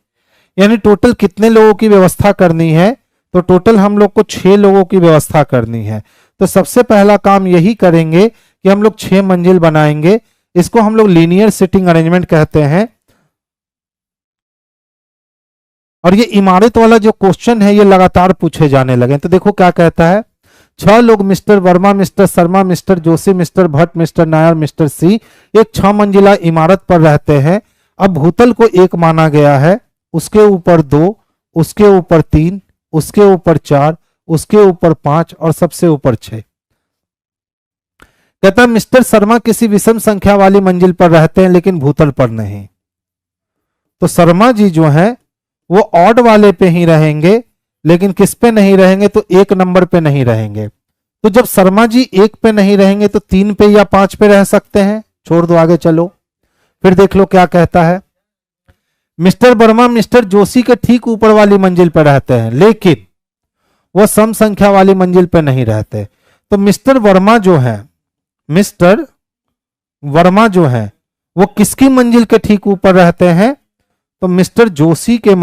Speaker 1: यानी टोटल कितने लोगों की व्यवस्था करनी है? तो टोटल हम लोग को 6 लोगों की व्यवस्था करनी है। तो सबसे पहला काम यही करेंगे कि हम लोग 6 मंजिल बनाएंगे। इसको हम लोग लीनियर सिटिंग अरेंजमेंट कहते हैं। और ये इमारत वाला जो क्वेश्चन है ये लगातार पूछे जाने लगे। तो देखो क्या कहता है, 6 लोग mister Verma, mister Sharma, mister Joshi, mister Bhatt, mister Nair, mister C एक 6 मंजिला इमारत पर रहते हैं। अब भूतल को 1 माना गया है, उसके ऊपर 2, उसके ऊपर 3, उसके ऊपर 4, उसके ऊपर 5 और सबसे ऊपर 6। कहता है मिस्टर शर्मा किसी विषम संख्या वाली मंजिल पर रहते हैं लेकिन भूतल पर नहीं। तो शर्मा जी जो है वो ऑड वाले पे ही रहेंगे, लेकिन किस पे नहीं रहेंगे? तो 1 नंबर पे नहीं रहेंगे। तो जब शर्मा जी 1 पे नहीं रहेंगे तो 3 पे या 5 पे रह सकते हैं। छोड़ दो, आगे चलो। फिर देख लो क्या कहता है, मिस्टर वर्मा मिस्टर जोशी के ठीक ऊपर वाली मंजिल पर रहते हैं लेकिन वो सम संख्या वाली मंजिल पर नहीं रहते। तो मिस्टर वर्मा जो है वो किसकी मंजिल के ठीक ऊपर रहते हैं? तो मिस्टर जोशी के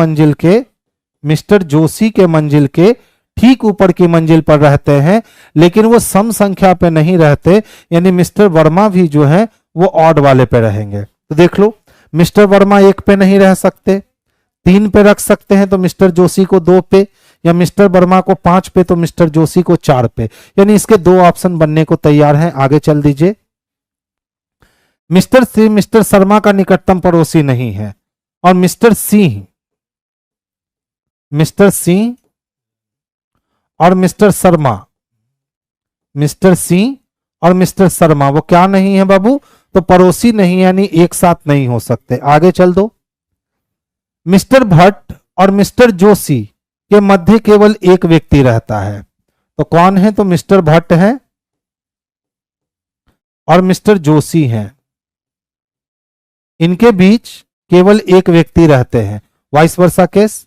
Speaker 1: मंजिल के ठीक ऊपर की मंजिल पर रहते हैं, लेकिन वो सम संख्या पे नहीं रहते, यानी मिस्टर वर्मा भी जो है वो ऑड वाले पे रहेंगे। तो देख लो, मिस्टर वर्मा 1 पे नहीं रह सकते, 3 पे रख सकते हैं तो मिस्टर जोशी को 2 पे, या मिस्टर वर्मा को 5 पे तो मिस्टर जोशी को 4 पे, यानी इसके 2 ऑप्शन बनने को तैयार हैं। आगे चल दीजिए। मिस्टर सी मिस्टर शर्मा का निकटतम पड़ोसी नहीं है और मिस्टर सिंह और मिस्टर शर्मा वो क्या नहीं है बाबू? तो पड़ोसी नहीं, यानी एक साथ नहीं हो सकते। आगे चल दो। मिस्टर भट्ट और मिस्टर जोशी के मध्य केवल एक व्यक्ति रहता है, तो कौन है? तो मिस्टर भट्ट है और मिस्टर जोशी हैं। इनके बीच केवल एक व्यक्ति रहते हैं, वाइस वर्सा केस।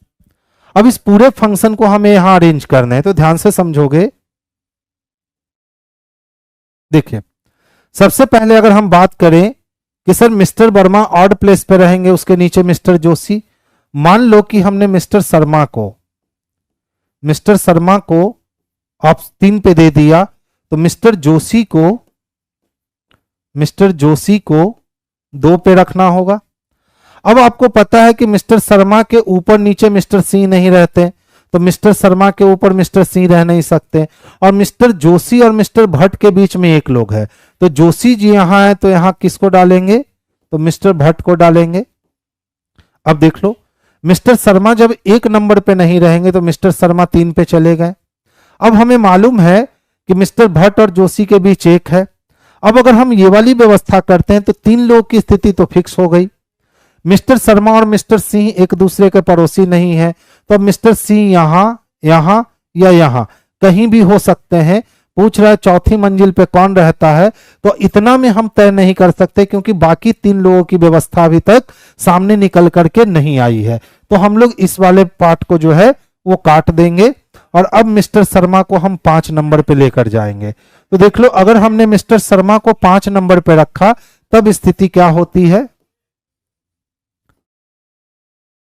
Speaker 1: अब इस पूरे फंक्शन को हमें यहां अरेंज करना है, तो ध्यान से समझोगे। देखिए, सबसे पहले अगर हम बात करें कि sir mister Verma odd place पे रहेंगे, उसके नीचे मिस्टर जोशी। मान लो कि हमने मिस्टर शर्मा को ऑप्शन 3 पे दे दिया, तो मिस्टर जोशी को 2 पे रखना होगा। अब आपको पता है कि मिस्टर शर्मा के ऊपर नीचे मिस्टर सिंह नहीं रहते, तो मिस्टर शर्मा के ऊपर मिस्टर सिंह रह नहीं सकते, और मिस्टर जोशी और मिस्टर भट्ट के बीच में एक लोग है, तो जोशी जी यहां है तो यहां किसको डालेंगे? तो मिस्टर भट्ट को डालेंगे। अब देख लो, मिस्टर शर्मा जब 1 नंबर पे नहीं रहेंगे तो मिस्टर शर्मा 3 पे चले गए। अब हमें मालूम है कि मिस्टर भट्ट और जोशी के बीच 1 है। अब अगर हम ये वाली व्यवस्था करते हैं तो 3 लोग की स्थिति तो फिक्स हो गई। मिस्टर शर्मा और मिस्टर सिंह एक दूसरे के पड़ोसी नहीं है, तो अब मिस्टर सिंह यहां या यहां कहीं भी हो सकते हैं। पूछ रहा है चौथी मंजिल पे कौन रहता है, तो इतना में हम तय नहीं कर सकते क्योंकि बाकी 3 लोगों की व्यवस्था अभी तक सामने निकल करके नहीं आई है। तो हम लोग इस वाले पार्ट को जो है वो काट देंगे और अब मिस्टर शर्मा को हम 5 नंबर पे लेकर जाएंगे। तो देख लो, अगर हमने मिस्टर शर्मा को 5 नंबर पे रखा तब स्थिति क्या होती है?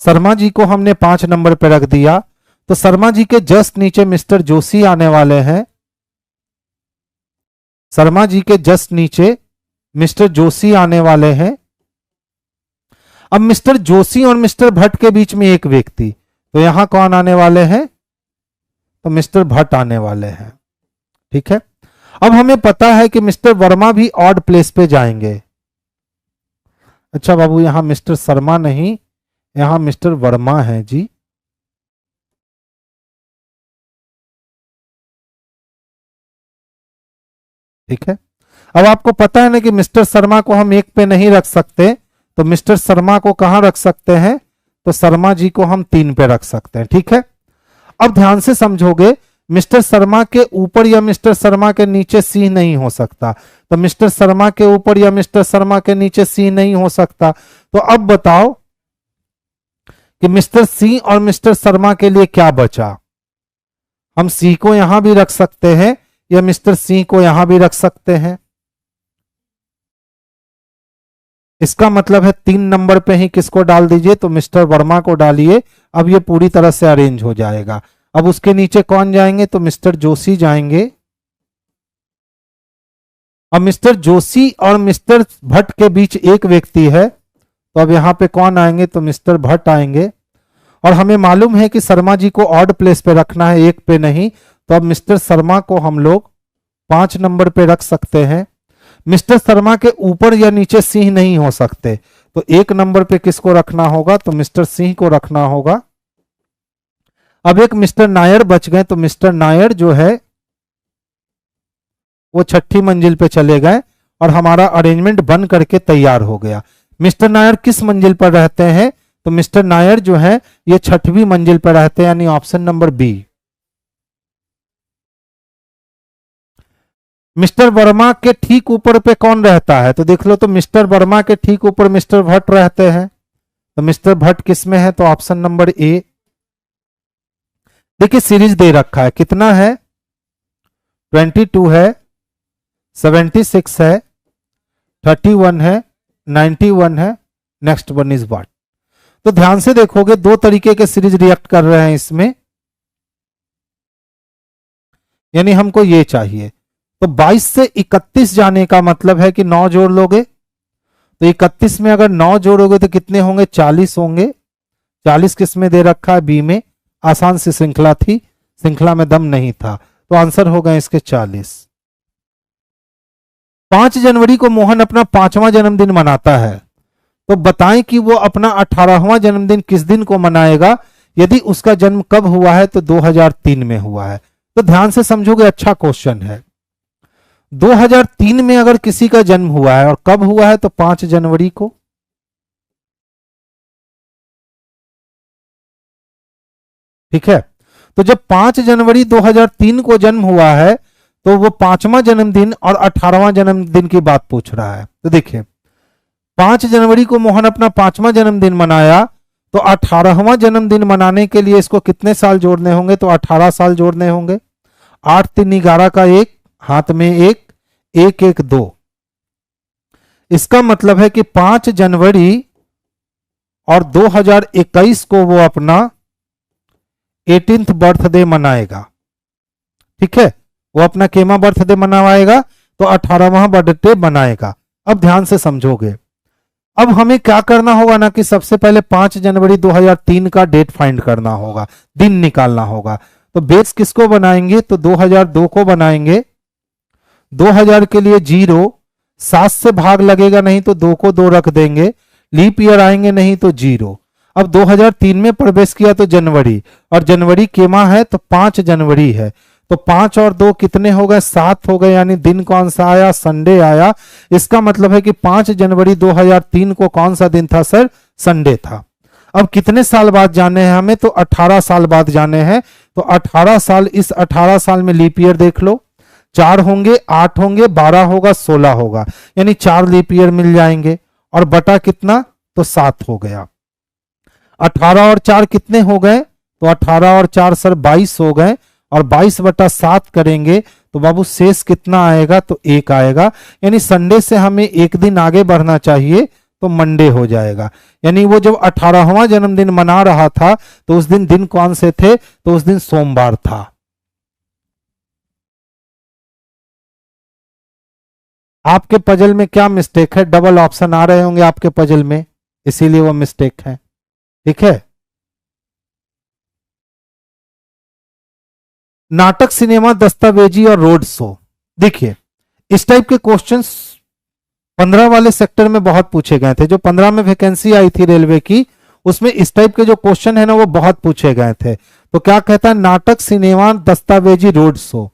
Speaker 1: शर्मा जी को हमने 5 नंबर पे रख दिया, तो शर्मा जी के जस्ट नीचे मिस्टर जोशी आने वाले हैं। शर्मा जी के जस्ट नीचे मिस्टर जोशी आने वाले हैं। अब मिस्टर जोशी और मिस्टर भट्ट के बीच में एक व्यक्ति, तो यहां कौन आने वाले हैं? तो मिस्टर भट्ट आने वाले हैं। ठीक है, अब हमें पता है कि मिस्टर वर्मा भी ऑड प्लेस पे जाएंगे। अच्छा बाबू, यहां मिस्टर शर्मा नहीं, यहां मिस्टर वर्मा है जी। ठीक है, अब आपको पता है ना कि मिस्टर शर्मा को हम एक पे नहीं रख सकते, तो मिस्टर शर्मा को कहां रख सकते हैं? तो शर्मा जी को हम 3 पे रख सकते हैं। ठीक है, अब ध्यान से समझोगे, मिस्टर शर्मा के ऊपर या मिस्टर शर्मा के नीचे सी नहीं हो सकता, तो मिस्टर शर्मा के ऊपर या मिस्टर शर्मा के नीचे सी नहीं हो सकता। तो अब बताओ कि मिस्टर सी और मिस्टर शर्मा के लिए क्या बचा? हम सी को यहां भी रख सकते हैं या मिस्टर सी को यहां भी रख सकते हैं। इसका मतलब है 3 नंबर पे ही किसको डाल दीजिए? तो मिस्टर वर्मा को डालिए। अब ये पूरी तरह से अरेंज हो जाएगा। अब उसके नीचे कौन जाएंगे? तो मिस्टर जोशी जाएंगे। अब मिस्टर जोशी और मिस्टर भट्ट के बीच एक व्यक्ति है, तो अब यहां पे कौन आएंगे? तो मिस्टर भट्ट आएंगे। और हमें मालूम है कि शर्मा जी को ऑड प्लेस पे रखना है, एक पे नहीं, तो अब मिस्टर शर्मा को हम लोग 5 नंबर पे रख सकते हैं। मिस्टर शर्मा के ऊपर या नीचे सिंह नहीं हो सकते, तो 1 नंबर पे किसको रखना होगा? तो मिस्टर सिंह को रखना होगा। अब एक मिस्टर नायर बच गए, तो मिस्टर नायर जो है वो 6ठी मंजिल पे चले गए और हमारा अरेंजमेंट बन करके तैयार हो गया। मिस्टर नायर किस मंजिल पर रहते हैं? तो मिस्टर नायर जो है ये 6वीं मंजिल पर रहते हैं, यानी option number B. Mister Verma के ठीक ऊपर पे कौन रहता है? तो देख लो, तो मिस्टर वर्मा के ठीक ऊपर मिस्टर भट्ट रहते हैं, तो मिस्टर भट्ट किस में है? तो ऑप्शन नंबर ए। देखिए सीरीज दे रखा है, कितना है? 22 है, 76 है, 31 है, 91 है, नेक्स्ट वन इज व्हाट। तो ध्यान से देखोगे 2 तरीके के सीरीज रिएक्ट कर रहे हैं इसमें, यानी हमको ये चाहिए। तो 22 से 31 जाने का मतलब है कि 9 जोड़ लोगे, तो 31 में अगर 9 जोड़ोगे तो कितने होंगे? 40 होंगे। 40 किस में दे रखा है? बी में। आसान सी श्रृंखला थी, श्रृंखला में दम नहीं था, तो आंसर हो गए इसके 40। 5 जनवरी को मोहन अपना 5वां जन्मदिन मनाता है, तो बताएं कि वो अपना 18वां जन्मदिन किस दिन को मनाएगा? यदि उसका जन्म कब हुआ है? तो 2003 में हुआ है। तो ध्यान से समझोगे, अच्छा क्वेश्चन है। 2003 में अगर किसी का जन्म हुआ है और कब हुआ है? तो 5 जनवरी को। ठीक है, तो जब 5 जनवरी 2003 को जन्म हुआ है, तो वो 5वां जन्मदिन और 18वां जन्मदिन की बात पूछ रहा है। तो देखिए 5 जनवरी को मोहन अपना 5वां जन्मदिन मनाया, तो 18वां जन्मदिन मनाने के लिए इसको कितने साल जोड़ने होंगे? तो 18 साल जोड़ने होंगे। 8 3 11 का 1, हाथ में 1, 1 1 2। इसका मतलब है कि 5 जनवरी और 2021 को वो अपना 18th बर्थडे मनाएगा। ठीक है, वो अपना केमा बर्थडे मनाएगा, तो 18वां बर्थडे मनाएगा। अब ध्यान से समझोगे, अब हमें क्या करना होगा ना कि सबसे पहले 5 जनवरी 2003 का डेट फाइंड करना होगा, दिन निकालना होगा। तो बेस किसको बनाएंगे? तो 2002 को बनाएंगे। 2000 के लिए 0, 7 से भाग लगेगा नहीं तो 2 को 2 रख देंगे, लीप ईयर आएंगे नहीं तो 0। अब 2003 में प्रवेश किया तो जनवरी, और जनवरी केमा है तो 5 जनवरी है, तो 5 और 2 कितने हो गए? 7 हो गए, यानी दिन कौन सा आया? संडे आया। इसका मतलब है कि 5 जनवरी 2003 को कौन सा दिन था सर? संडे था। अब कितने साल बाद जाने हैं हमें? तो 18 साल बाद जाने हैं। तो 18 साल, इस 18 साल में लीप ईयर देख लो, 4 होंगे, 8 होंगे, 12 होगा, 16 होगा, यानी 4 लीप ईयर मिल जाएंगे। और बटा कितना? तो 7 हो गया। 18 और 4 कितने हो गए? तो 18 और 4 सर 22 हो गए, और 22 बटा 7 करेंगे तो बाबू शेष कितना आएगा? तो 1 आएगा। यानी संडे से हमें एक दिन आगे बढ़ना चाहिए, तो मंडे हो जाएगा। यानी वो जब 18वां जन्मदिन मना रहा था तो उस दिन कौन से थे? तो उस दिन सोमवार था। आपके पजल में क्या मिस्टेक है? डबल ऑप्शन आ रहे होंगे आपके पजल में, इसीलिए वो मिस्टेक है। ठीक है। नाटक, सिनेमा, दस्तावेजी और रोड शो। देखिए इस टाइप के क्वेश्चंस 15 वाले सेक्टर में बहुत पूछे गए थे। जो 15 में वैकेंसी आई थी रेलवे की, उसमें इस टाइप के जो क्वेश्चन है ना वो बहुत पूछे गए थे। तो क्या कहता है, नाटक, सिनेमा, दस्तावेजी, रोड शो,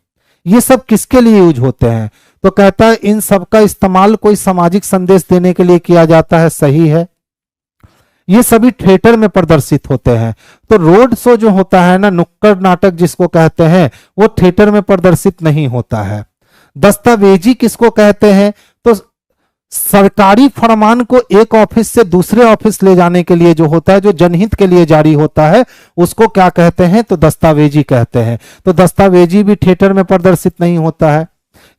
Speaker 1: ये सब किसके लिए यूज होते हैं? तो कहता है इन सब का इस्तेमाल कोई सामाजिक संदेश देने के लिए किया जाता है। सही है। ये सभी थिएटर में प्रदर्शित होते हैं। तो रोड शो जो होता है ना, नुक्कड़ नाटक जिसको कहते हैं, वो थिएटर में प्रदर्शित नहीं होता है। दस्तावेजी किसको कहते हैं? तो सरकारी फरमान को एक ऑफिस से दूसरे ऑफिस ले जाने के लिए जो होता है, जो जनहित के लिए जारी होता है, उसको क्या कहते हैं? तो दस्तावेजी कहते हैं। तो दस्तावेजी भी थिएटर में प्रदर्शित नहीं होता है।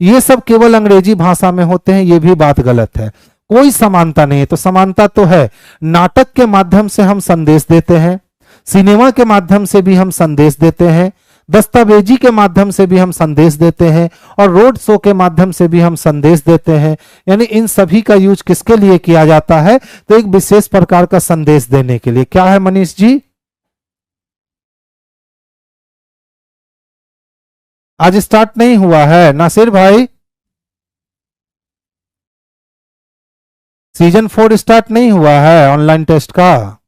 Speaker 1: ये सब केवल अंग्रेजी भाषा में होते हैं, ये भी बात गलत है। कोई समानता नहीं है। तो समानता तो है। नाटक के माध्यम से हम संदेश देते हैं, सिनेमा के माध्यम से भी हम संदेश देते हैं, दस्तावेजी के माध्यम से भी हम संदेश देते हैं, और रोड शो के माध्यम से भी हम संदेश देते हैं। यानी इन सभी का यूज किसके लिए किया जाता है? तो एक विशेष प्रकार का संदेश देने के लिए। क्या है मनीष जी? आज स्टार्ट नहीं हुआ है नासिर भाई? सीजन 4 स्टार्ट नहीं हुआ है ऑनलाइन टेस्ट का?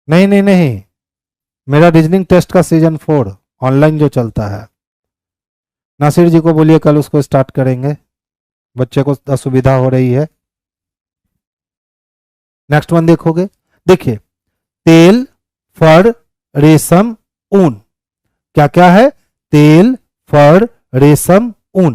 Speaker 1: नहीं नहीं नहीं, मेरा रीजनिंग टेस्ट का सीजन 4 ऑनलाइन जो चलता है। नासिर जी को बोलिए कल उसको स्टार्ट करेंगे, बच्चे को असुविधा हो रही है। नेक्स्ट वन देखोगे। देखिए तेल, फर, रेशम, ऊन। क्या क्या है? तेल, फर, रेशम, ऊन।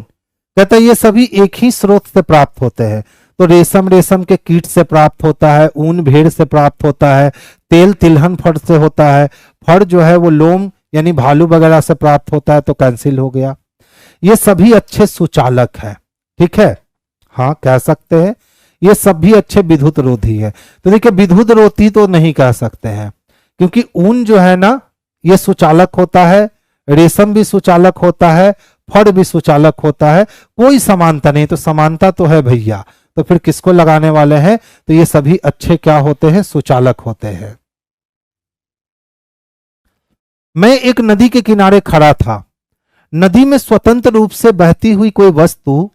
Speaker 1: कहता है ये सभी एक ही स्रोत से प्राप्त होते हैं। तो रेशम रेशम के कीट से प्राप्त होता है, ऊन भेड़ से प्राप्त होता है, तेल तिलहन फर से होता है, फर जो है वो लोम यानी भालू वगैरह से प्राप्त होता है। तो कैंसिल हो गया। ये सभी अच्छे सुचालक है। ठीक है, हाँ कह सकते हैं। ये सब भी अच्छे विद्युत रोधी है। तो देखिए विद्युत रोधी तो नहीं कह सकते हैं, क्योंकि ऊन जो है ना ये सुचालक होता है, रेशम भी सुचालक होता है, फर भी सुचालक होता है। कोई समानता नहीं। तो समानता तो है भैया, तो फिर किसको लगाने वाले हैं? तो ये सभी अच्छे क्या होते हैं? सुचालक होते हैं। मैं एक नदी के किनारे खड़ा था। नदी में स्वतंत्र रूप से बहती हुई कोई वस्तु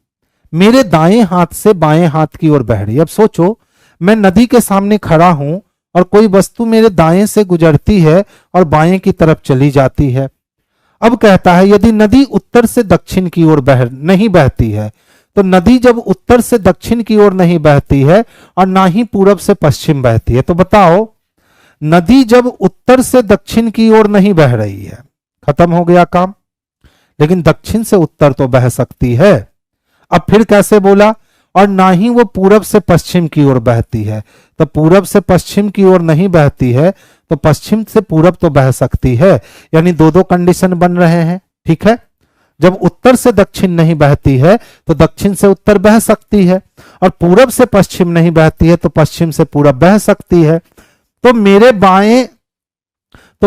Speaker 1: मेरे दाएं हाथ से बाएं हाथ की ओर बह रही। अब सोचो, मैं नदी के सामने खड़ा हूं और कोई वस्तु मेरे दाएं से गुजरती है और बाएं की तरफ चली जाती है। अब कहता है यदि नदी उत्तर से दक्षिण की ओर नहीं बहती है, तो नदी जब उत्तर से दक्षिण की ओर नहीं बहती है और ना ही पूरब से पश्चिम बहती है, तो बताओ नदी जब उत्तर से दक्षिण की ओर नहीं बह रही है, खत्म हो गया काम। लेकिन दक्षिण से उत्तर तो बह सकती है। अब फिर कैसे बोला? और ना ही वो पूरब से पश्चिम की ओर बहती है। तो पूरब से पश्चिम की ओर नहीं बहती है, तो पश्चिम से पूरब तो बह सकती है। यानी दो दो कंडीशन बन रहे हैं। ठीक है, जब उत्तर से दक्षिण नहीं बहती है तो दक्षिण से उत्तर बह सकती है, और पूरब से पश्चिम नहीं बहती है तो पश्चिम से पूरब बह सकती है। तो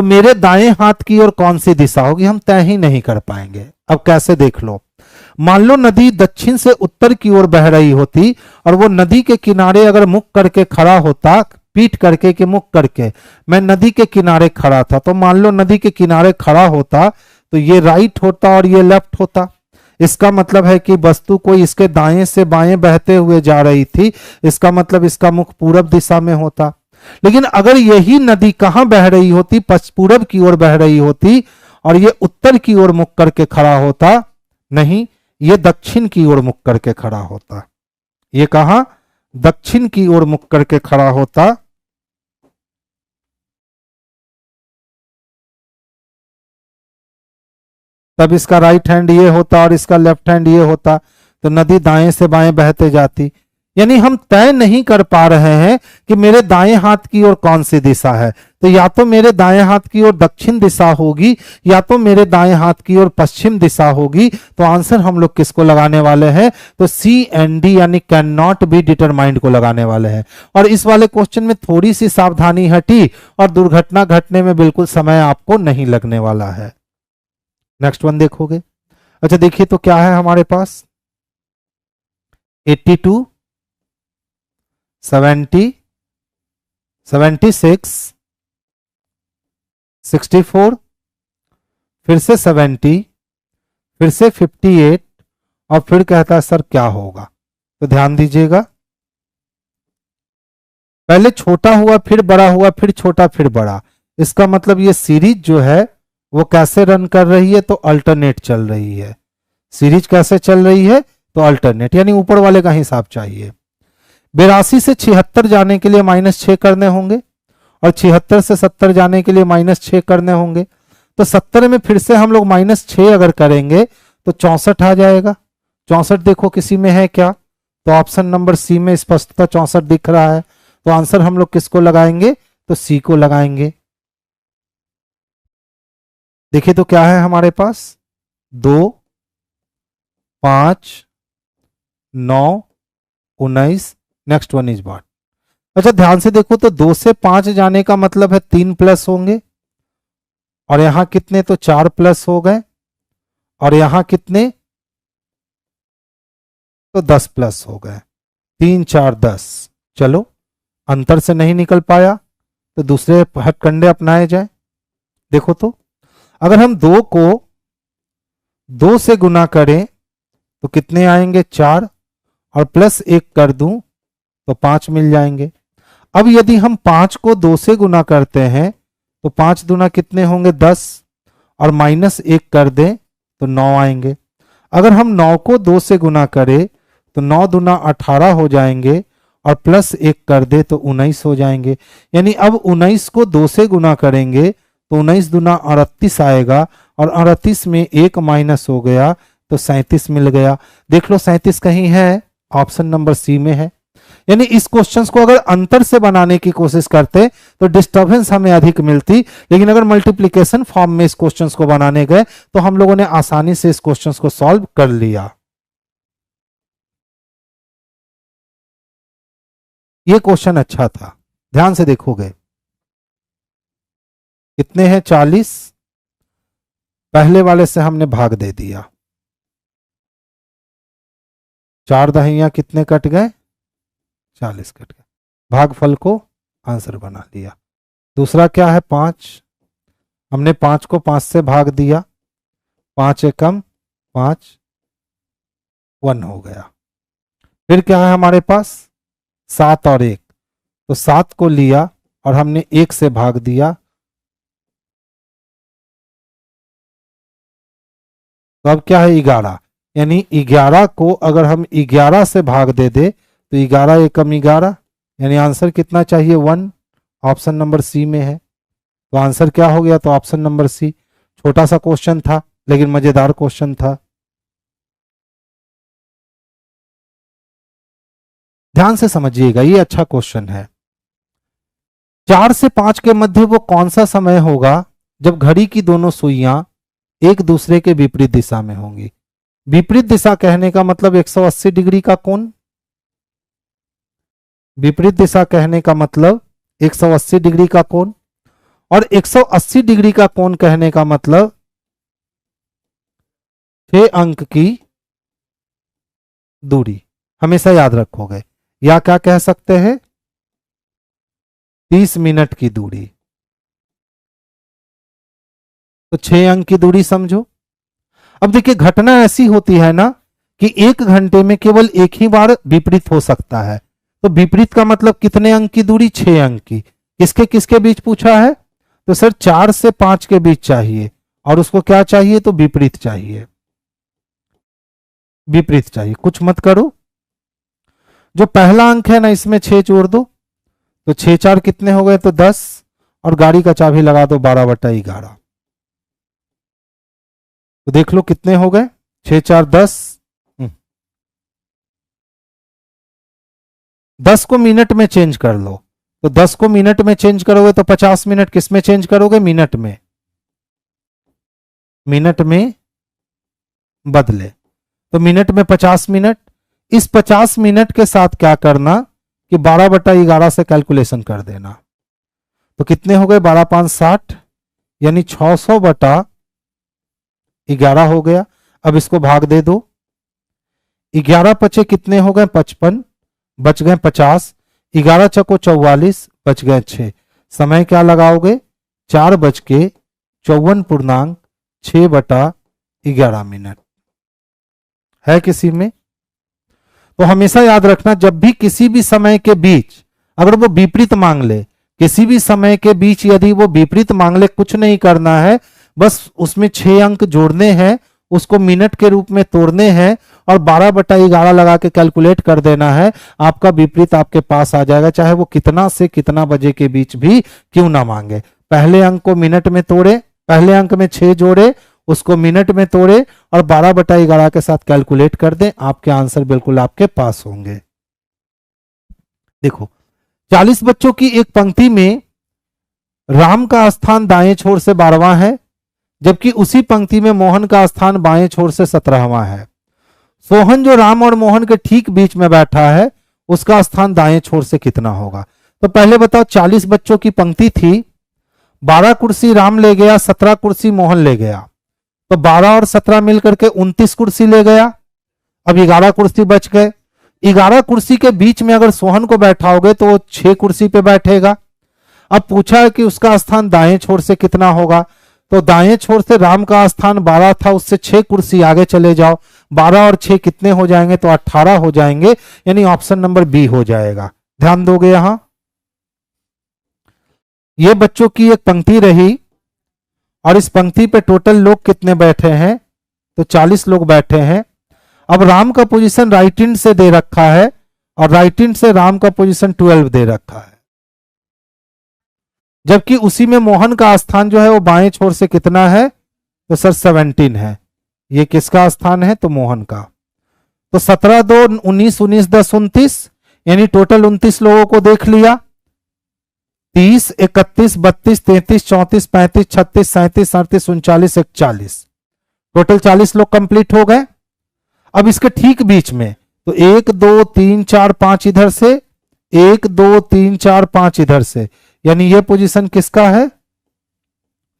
Speaker 1: मेरे दाएं हाथ की ओर कौन सी दिशा होगी, हम तय ही नहीं कर पाएंगे। अब कैसे देख लो, मान लो नदी दक्षिण से उत्तर की ओर बह रही होती और वो नदी के किनारे अगर मुख करके खड़ा होता, पीठ करके कि मुख करके, मैं नदी के किनारे खड़ा था, तो मान लो नदी के किनारे खड़ा होता तो ये राइट होता और ये लेफ्ट होता। इसका मतलब है कि वस्तु कोई इसके दाएं से बाएं बहते हुए जा रही थी, इसका मतलब इसका मुख पूरब दिशा में होता। लेकिन अगर यही नदी कहां बह रही होती, पूरब की ओर बह रही होती और ये उत्तर की ओर मुख करके खड़ा होता, नहीं ये दक्षिण की ओर मुख करके खड़ा होता। ये कहां? दक्षिण की ओर मुख करके खड़ा होता। तब इसका राइट हैंड ये होता और इसका लेफ्ट हैंड ये होता, तो नदी दाएं से बाएं बहते जाती। यानी हम तय नहीं कर पा रहे हैं कि मेरे दाएं हाथ की ओर कौन सी दिशा है। तो या तो मेरे दाएं हाथ की ओर दक्षिण दिशा होगी या तो मेरे दाएं हाथ की ओर पश्चिम दिशा होगी। तो आंसर हम लोग किसको लगाने वाले हैं? तो सी एंड डी यानी कैन नॉट बी डिटरमाइंड को लगाने वाले हैं। और इस वाले क्वेश्चन में थोड़ी सी सावधानी हटी और दुर्घटना घटने में बिल्कुल समय आपको नहीं लगने वाला है। नेक्स्ट वन देखोगे। अच्छा देखिए तो क्या है हमारे पास, 82, 70, 76, 64, फिर से 70, फिर से 58 और फिर कहता है सर क्या होगा। तो ध्यान दीजिएगा, पहले छोटा हुआ फिर बड़ा हुआ फिर छोटा फिर बड़ा, इसका मतलब ये सीरीज जो है वो कैसे रन कर रही है, तो अल्टरनेट चल रही है। सीरीज कैसे चल रही है, तो अल्टरनेट, यानी ऊपर वाले का हिसाब चाहिए। 82 से 76 जाने के लिए -6 करने होंगे और 76 से 70 जाने के लिए -6 करने होंगे। तो 70 में फिर से हम लोग -6 अगर करेंगे तो 64 आ जाएगा। 64 देखो किसी में है क्या, तो ऑप्शन नंबर सी में स्पष्टता 64 दिख रहा है। तो आंसर हम लोग किसको लगाएंगे, तो सी को लगाएंगे। देखिए तो क्या है हमारे पास, 2, 5, 9, 19, नेक्स्ट वन इज व्हाट। अच्छा ध्यान से देखो तो 2 से 5 जाने का मतलब है 3 प्लस होंगे और यहां कितने, तो 4 प्लस हो गए और यहां कितने, तो 10 प्लस हो गए। 3 4 10। चलो अंतर से नहीं निकल पाया तो दूसरे हथकंडे अपनाए जाए। देखो तो अगर हम 2 को 2 से गुना करें तो कितने आएंगे, 4, और प्लस 1 कर दूं तो 5 मिल जाएंगे। अब यदि हम 5 को 2 से गुना करते हैं तो 5 दूना कितने होंगे, 10, और -1 कर दें तो 9 आएंगे। अगर हम 9 को 2 से गुना करें तो 9 दूना 18 हो जाएंगे और प्लस 1 कर दे तो 19 हो जाएंगे। यानी अब 19 को 2 से गुना करेंगे तो 19 दूना 38 आएगा और 38 में 1 माइनस हो गया तो 37 मिल गया। देख लो 37 कहीं है, ऑप्शन नंबर सी में है। यानी इस क्वेश्चन को अगर अंतर से बनाने की कोशिश करते तो डिस्टर्बेंस हमें अधिक मिलती, लेकिन अगर मल्टीप्लिकेशन फॉर्म में इस क्वेश्चन को बनाने गए तो हम लोगों ने आसानी से इस क्वेश्चन को सॉल्व कर लिया। ये क्वेश्चन अच्छा था, ध्यान से देखोगे। कितने हैं, 40, पहले वाले से हमने भाग दे दिया, 4 दहिया कितने कट गए, 40 कट गए, भागफल को आंसर बना लिया। दूसरा क्या है, 5, हमने 5 को 5 से भाग दिया, 5 एकम 5, 1 हो गया। फिर क्या है हमारे पास, 7 और 1, तो 7 को लिया और हमने 1 से भाग दिया, तो अब क्या है, 11। यानी 11 को अगर हम 11 से भाग दे तो 11 एकम 11, यानी आंसर कितना चाहिए, 1, ऑप्शन नंबर सी में है। तो आंसर क्या हो गया, तो ऑप्शन नंबर सी। छोटा सा क्वेश्चन था लेकिन मजेदार क्वेश्चन था। ध्यान से समझिएगा, ये अच्छा क्वेश्चन है। 4 से 5 के मध्य वो कौन सा समय होगा जब घड़ी की दोनों सुइयां एक दूसरे के विपरीत दिशा में होंगी। विपरीत दिशा कहने का मतलब 180 डिग्री का कोण, विपरीत दिशा कहने का मतलब 180 डिग्री का कोण, और 180 डिग्री का कोण कहने का मतलब 6 अंक की दूरी। हमेशा याद रखोगे, या क्या कह सकते हैं, 30 मिनट की दूरी। तो 6 अंक की दूरी समझो। अब देखिए घटना ऐसी होती है ना कि 1 घंटे में केवल एक ही बार विपरीत हो सकता है। तो विपरीत का मतलब कितने अंक की दूरी, 6 अंक की। किसके किसके बीच पूछा है, तो सर 4 से 5 के बीच चाहिए, और उसको क्या चाहिए, तो विपरीत चाहिए, विपरीत चाहिए। कुछ मत करो, जो पहला अंक है ना इसमें 6 जोड़ दो, तो 6 4 कितने हो गए, तो 10, और गाड़ी का चाबी लगा दो 12/11। तो देख लो कितने हो गए, 6 4 10। 10 को मिनट में चेंज कर लो, तो 10 को मिनट में चेंज करोगे तो 50 मिनट किस में चेंज करोगे, मिनट में, मिनट में बदले, तो मिनट में 50 मिनट। इस 50 मिनट के साथ क्या करना कि 12/11 से कैलकुलेशन कर देना, तो कितने हो गए, 12 5 60, यानी 600/11 11 हो गया। अब इसको भाग दे दो, 11 पचे कितने हो गए 55, बच गए 50, 11 चको 44, बच गए 6। समय क्या लगाओगे 4:54.6/11 है किसी में? तो हमेशा याद रखना जब भी किसी भी समय के बीच अगर वो विपरीत मांग ले, किसी भी समय के बीच यदि वो विपरीत मांग ले, कुछ नहीं करना है, बस उसमें 6 अंक जोड़ने हैं, उसको मिनट के रूप में तोड़ने हैं और 12/11 लगा के कैलकुलेट कर देना है। आपका विपरीत आपके पास आ जाएगा, चाहे वो कितना से कितना बजे के बीच भी क्यों ना मांगे। पहले अंक को मिनट में तोड़े, पहले अंक में 6 जोड़े, उसको मिनट में तोड़े और 12/11 के साथ कैलकुलेट कर दें, आपके आंसर बिल्कुल आपके पास होंगे। देखो 40 बच्चों की एक पंक्ति में राम का स्थान दाएं छोर से 12वां है, जबकि उसी पंक्ति में मोहन का स्थान बाएं छोर से 17वां है। सोहन जो राम और मोहन के ठीक बीच में बैठा है, उसका स्थान दाएं छोर से कितना होगा? तो पहले बताओ, 40 बच्चों की पंक्ति थी, 12 कुर्सी राम ले गया, 17 कुर्सी मोहन ले गया, तो 12 और 17 मिलकर के 29 कुर्सी ले गया। अब 11 कुर्सी बच गए। 11 कुर्सी के बीच में अगर सोहन को बैठाओगे तो वो 6 कुर्सी पे बैठेगा। अब पूछा है कि उसका स्थान दाएं छोर से कितना होगा, तो दाएं छोर से राम का स्थान 12 था, उससे 6 कुर्सी आगे चले जाओ, 12 और 6 कितने हो जाएंगे? तो 18 हो जाएंगे, यानी ऑप्शन नंबर बी हो जाएगा। ध्यान दोगे यहां, ये बच्चों की एक पंक्ति रही और इस पंक्ति पे टोटल लोग कितने बैठे हैं? तो 40 लोग बैठे हैं। अब राम का पोजीशन राइट हैंड से दे रखा है और राइट हैंड से राम का पोजीशन 12 दे रखा है, जबकि उसी में मोहन का स्थान जो है वो बाएं छोर से कितना है? तो सर 17 है। ये किसका स्थान है? तो मोहन का। तो 17 2 19, 19 10 29, यानी टोटल 29 लोगों को देख लिया। 30 31 32 33 34 35 36 37 38 39 41, टोटल 40 लोग कंप्लीट हो गए। अब इसके ठीक बीच में तो 1 2 3 4 5 इधर से, 1 2 3 4 5 इधर से, यानी ये पोजीशन किसका है?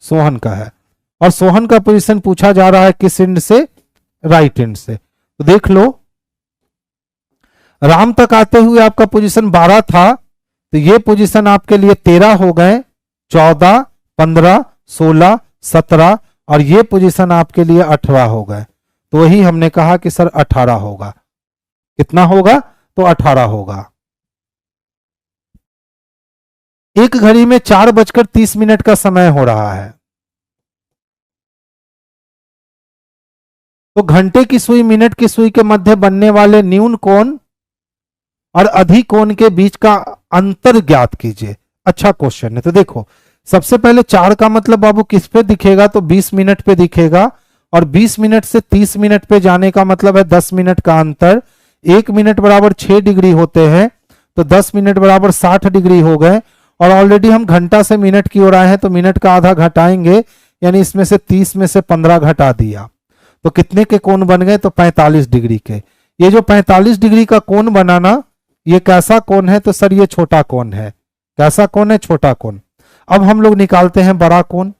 Speaker 1: सोहन का है। और सोहन का पोजीशन पूछा जा रहा है किस एंड से? राइट एंड से। तो देख लो, राम तक आते हुए आपका पोजीशन 12 था, तो ये पोजीशन आपके लिए 13 हो गए, 14 15 16 17 और ये पोजीशन आपके लिए 18 हो गए। तो वही हमने कहा कि सर 18 होगा। कितना होगा? तो 18 होगा। एक घड़ी में 4:30 का समय हो रहा है, तो घंटे की सुई मिनट की सुई के मध्य बनने वाले न्यून कोण और अधिक कोण के बीच का अंतर ज्ञात कीजिए। अच्छा क्वेश्चन है। तो देखो, सबसे पहले 4 का मतलब बाबू किस पे दिखेगा? तो 20 मिनट पे दिखेगा, और 20 मिनट से 30 मिनट पे जाने का मतलब है 10 मिनट का अंतर। 1 मिनट बराबर 6 डिग्री होते हैं, तो 10 मिनट बराबर 60 डिग्री हो गए। और ऑलरेडी हम घंटा से मिनट की ओर आए हैं, तो मिनट का आधा घटाएंगे, यानी इसमें से 30 में से 15 घटा दिया, तो कितने के कोण बन गए? तो 45 डिग्री के। ये जो 45 डिग्री का कोण बनाना, ये कैसा कोण है? तो सर ये छोटा कोण है। कैसा कोण है? छोटा कोण। अब हम लोग निकालते हैं बड़ा कोण।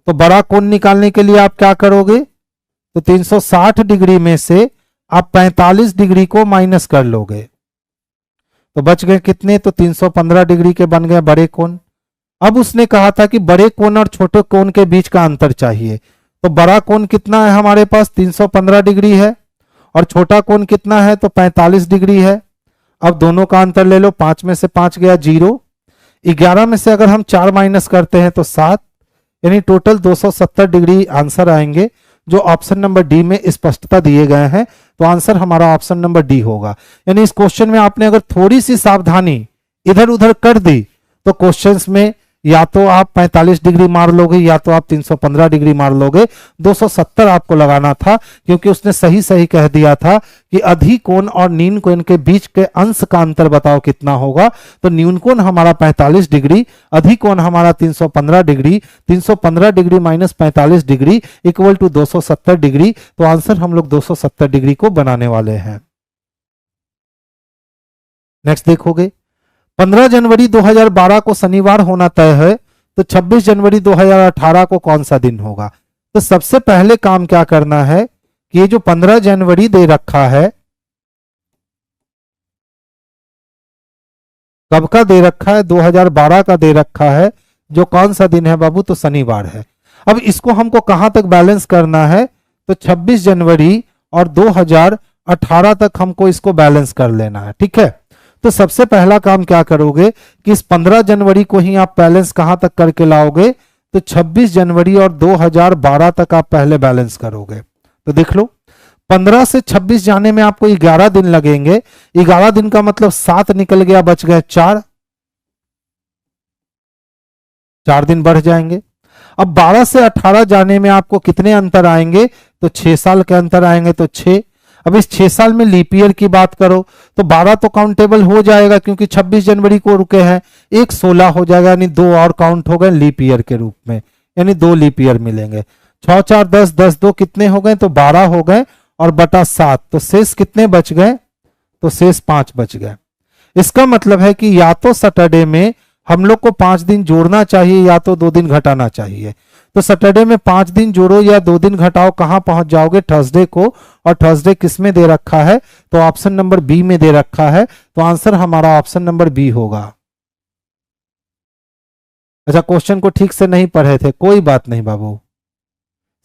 Speaker 1: तो बड़ा कोण निकालने के लिए आप क्या करोगे? तो 360 डिग्री में से आप 45 डिग्री को माइनस कर लोगे, तो बच गए कितने? तो 315 डिग्री के बन गए बड़े कोण। अब उसने कहा था कि बड़े कोण और छोटे कोण के बीच का अंतर चाहिए, तो बड़ा कोण कितना है हमारे पास? 315 डिग्री है, और छोटा कोण कितना है? तो 45 डिग्री है। अब दोनों का अंतर ले लो, 5 में से 5 गया 0, 11 में से अगर हम 4 माइनस करते हैं तो 7, यानी टोटल 270 डिग्री आंसर आएंगे, जो ऑप्शन नंबर डी में स्पष्टता दिए गए हैं। तो आंसर हमारा ऑप्शन नंबर डी होगा। यानी इस क्वेश्चन में आपने अगर थोड़ी सी सावधानी इधर उधर कर दी, तो क्वेश्चंस में या तो आप 45 डिग्री मार लोगे या तो आप 315 डिग्री मार लोगे। 270 आपको लगाना था, क्योंकि उसने सही सही कह दिया था कि अधिक कोण और न्यून कोण के बीच के अंश का अंतर बताओ कितना होगा। तो न्यून कोण हमारा 45 डिग्री, अधिक कोण हमारा 315 degree, 315 degree minus 45 degree equal to 270 degree. तो आंसर हम लोग 270 डिग्री को बनाने वाले हैं। नेक्स्ट देखोगे, 15 जनवरी 2012 को शनिवार होना तय है, तो 26 जनवरी 2018 को कौन सा दिन होगा? तो सबसे पहले काम क्या करना है कि ये जो 15 जनवरी दे रखा है, कब का दे रखा है, 2012 का दे रखा है, जो कौन सा दिन है बाबू, तो शनिवार है। अब इसको हमको कहां तक बैलेंस करना है, तो 26 जनवरी और 2018 तक हमको इसको बैलेंस कर लेना है। ठीक है, तो सबसे पहला काम क्या करोगे कि इस 15 जनवरी को ही आप बैलेंस कहां तक करके लाओगे, तो 26 जनवरी और 2012 तक आप पहले बैलेंस करोगे। तो देख लो 15 से 26 जाने में आपको 11 दिन लगेंगे। 11 दिन का मतलब 7 निकल गया, बच गए 4, 4 दिन बढ़ जाएंगे। अब 12 से 18 जाने में आपको कितने अंतर आएंगे, तो 6 साल के अंतर आएंगे, तो 6। अब इस 6 साल में लीप ईयर की बात करो तो 12 तो काउंटेबल हो जाएगा क्योंकि 26 जनवरी को रुके हैं, एक 16 हो जाएगा, यानी 2 और काउंट हो गए लीप ईयर के रूप में, यानी 2 लीप ईयर मिलेंगे। 6 4 10, 10 2 कितने हो गए, तो 12 हो गए, और बटा 7, तो शेष कितने बच गए, तो शेष 5 बच गए। इसका मतलब है कि या तो सैटरडे में हम लोग को 5 दिन जोड़ना चाहिए या तो 2 दिन घटाना चाहिए। तो सैटरडे में 5 दिन जोड़ो या 2 दिन घटाओ, कहां पहुंच जाओगे, थर्सडे को। और थर्सडे किस में दे रखा है, तो ऑप्शन नंबर बी में दे रखा है, तो आंसर हमारा ऑप्शन नंबर बी होगा। अच्छा, क्वेश्चन को ठीक से नहीं पढ़े थे, कोई बात नहीं बाबू,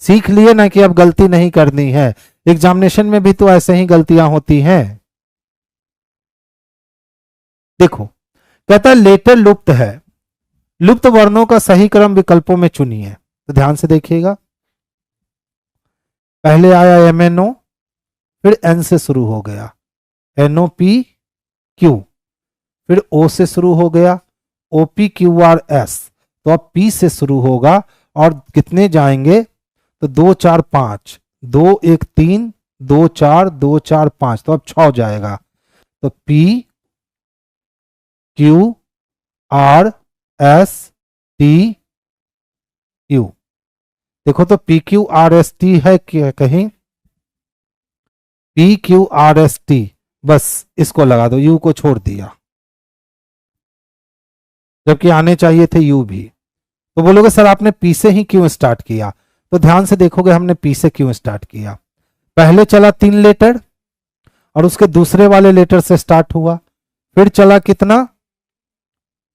Speaker 1: सीख लिए ना कि अब गलती नहीं करनी है। एग्जामिनेशन में भी तो ऐसे ही गलतियां होती हैं। देखो कहता है लेटर लुप्त है, लुप्त वर्णों का सही क्रम विकल्पों में चुनिए। तो ध्यान से देखिएगा, पहले आया MNO, फिर N से शुरू हो गया, NOPQ, फिर O से शुरू हो गया, OPQRS, तो अब P से शुरू होगा, और कितने जाएंगे, तो 2 4 5, 2 1 3, 2 4 2 4 5, तो अब 6 जाएगा, तो P Q R S T U। देखो तो PQRST है क्या कहीं, PQRST, बस इसको लगा दो, U को छोड़ दिया, जबकि आने चाहिए थे U भी। तो बोलोगे सर आपने P से ही क्यों स्टार्ट किया, तो ध्यान से देखोगे हमने P से क्यों स्टार्ट किया। पहले चला 3 लेटर और उसके दूसरे वाले लेटर से स्टार्ट हुआ, फिर चला कितना,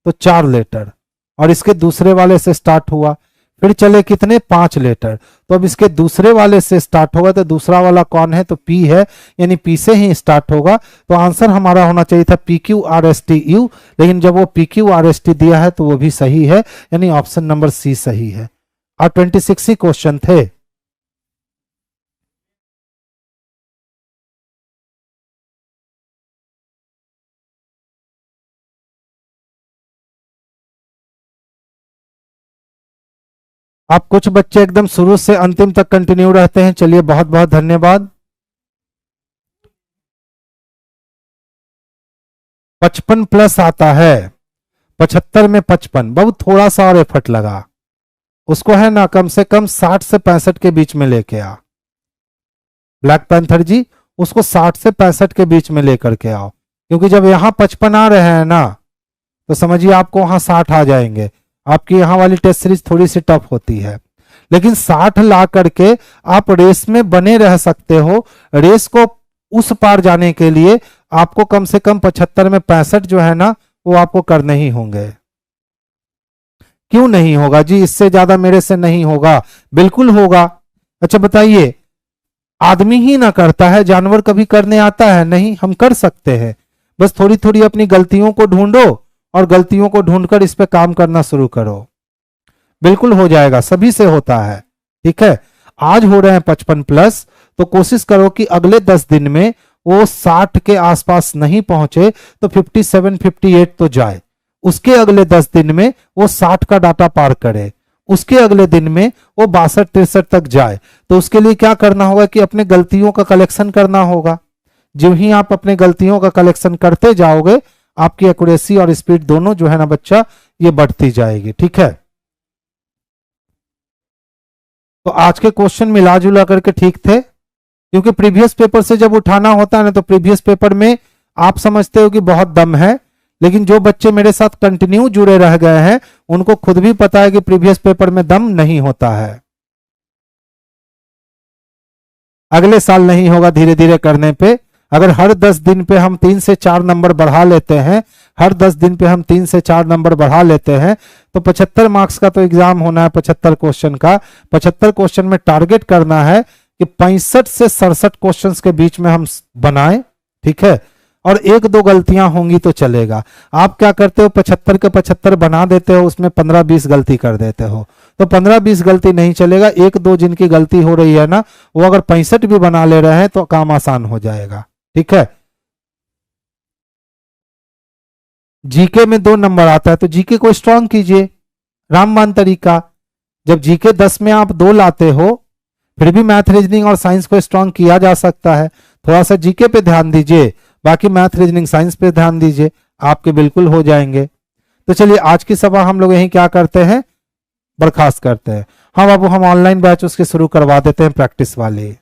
Speaker 1: तो 4 लेटर और इसके दूसरे वाले से स्टार्ट हुआ, फिर चले कितने, 5 लेटर। तो अब इसके दूसरे वाले से स्टार्ट होगा, तो दूसरा वाला कौन है, तो P है, यानी P से ही स्टार्ट होगा। तो आंसर हमारा होना चाहिए था PQRSTU, लेकिन जब वो PQRST दिया है तो वो भी सही है, यानी ऑप्शन नंबर सी सही है। और 26 ही क्वेश्चन थे। आप कुछ बच्चे एकदम शुरू से अंतिम तक कंटिन्यू रहते हैं, चलिए बहुत बहुत धन्यवाद। 55 प्लस आता है, 75 में 55, बहुत थोड़ा सा और एफर्ट लगा, उसको है ना कम से कम 60 से 65 के बीच में लेके आ। ब्लैक पैंथर जी, उसको 60 से 65 के बीच में लेकर के आओ, क्योंकि जब यहां 55 आ रहे हैं ना, तो समझिए आपको वहां 60 आ जाएंगे। आपकी यहां वाली टेस्ट सीरीज थोड़ी सी टफ होती है, लेकिन 60 ला करके आप रेस में बने रह सकते हो। रेस को उस पार जाने के लिए आपको कम से कम 75 में 65 जो है ना, वो आपको करने ही होंगे। क्यों नहीं होगा जी, इससे ज्यादा मेरे से नहीं होगा, बिल्कुल होगा। अच्छा बताइए, आदमी ही ना करता है, जानवर कभी करने आता है नहीं, हम कर सकते हैं। बस थोड़ी थोड़ी अपनी गलतियों को ढूंढो और गलतियों को ढूंढकर इस पे काम करना शुरू करो, बिल्कुल हो जाएगा, सभी से होता है। ठीक है, आज हो रहे हैं 55 प्लस, तो कोशिश करो कि अगले 10 दिन में वो 60 के आसपास नहीं पहुंचे तो 57 58 तो जाए, उसके अगले 10 दिन में वो 60 का डाटा पार करे, उसके अगले दिन में वो 62 63 तक जाए। तो उसके लिए क्या करना होगा कि अपने गलतियों का कलेक्शन करना होगा। जो ही आप अपने गलतियों का कलेक्शन करते जाओगे, आपकी एक्यूरेसी और स्पीड दोनों जो है ना बच्चा, ये बढ़ती जाएगी। ठीक है, तो आज के क्वेश्चन मिला जुला करके ठीक थे, क्योंकि प्रीवियस पेपर से जब उठाना होता है ना, तो प्रीवियस पेपर में आप समझते हो कि बहुत दम है, लेकिन जो बच्चे मेरे साथ कंटिन्यू जुड़े रह गए हैं उनको खुद भी पता है कि प्रीवियस पेपर में दम नहीं होता है। अगले साल नहीं होगा धीरे धीरे करने पे। अगर हर 10 दिन पे हम 3 से 4 नंबर बढ़ा लेते हैं, हर 10 दिन पे हम 3 से 4 नंबर बढ़ा लेते हैं, तो 75 मार्क्स का तो एग्जाम होना है 75 क्वेश्चन का। 75 क्वेश्चन में टारगेट करना है कि 65 से 67 क्वेश्चंस के बीच में हम बनाएं, ठीक है। और एक दो गलतियां होंगी तो चलेगा। आप क्या करते हो, 75 के 75 बना देते हो, उसमें 15-20 गलती कर देते हो, तो 15-20 गलती नहीं चलेगा। एक दो जिनकी गलती हो रही है ना, वो अगर 65 भी बना ले रहे हैं तो काम आसान हो जाएगा, ठीक है। जीके में 2 नंबर आता है तो जीके को स्ट्रांग कीजिए, रामबाण तरीका। जब जीके 10 में आप 2 लाते हो, फिर भी मैथ रीजनिंग और साइंस को स्ट्रांग किया जा सकता है। थोड़ा सा जीके पे ध्यान दीजिए, बाकी मैथ रीजनिंग साइंस पे ध्यान दीजिए, आपके बिल्कुल हो जाएंगे। तो चलिए आज की सभा हम लोग यहीं क्या करते हैं, बर्खास्त करते हैं। हाँ बाबू, हम ऑनलाइन बैच उसके शुरू करवा देते हैं, प्रैक्टिस वाले।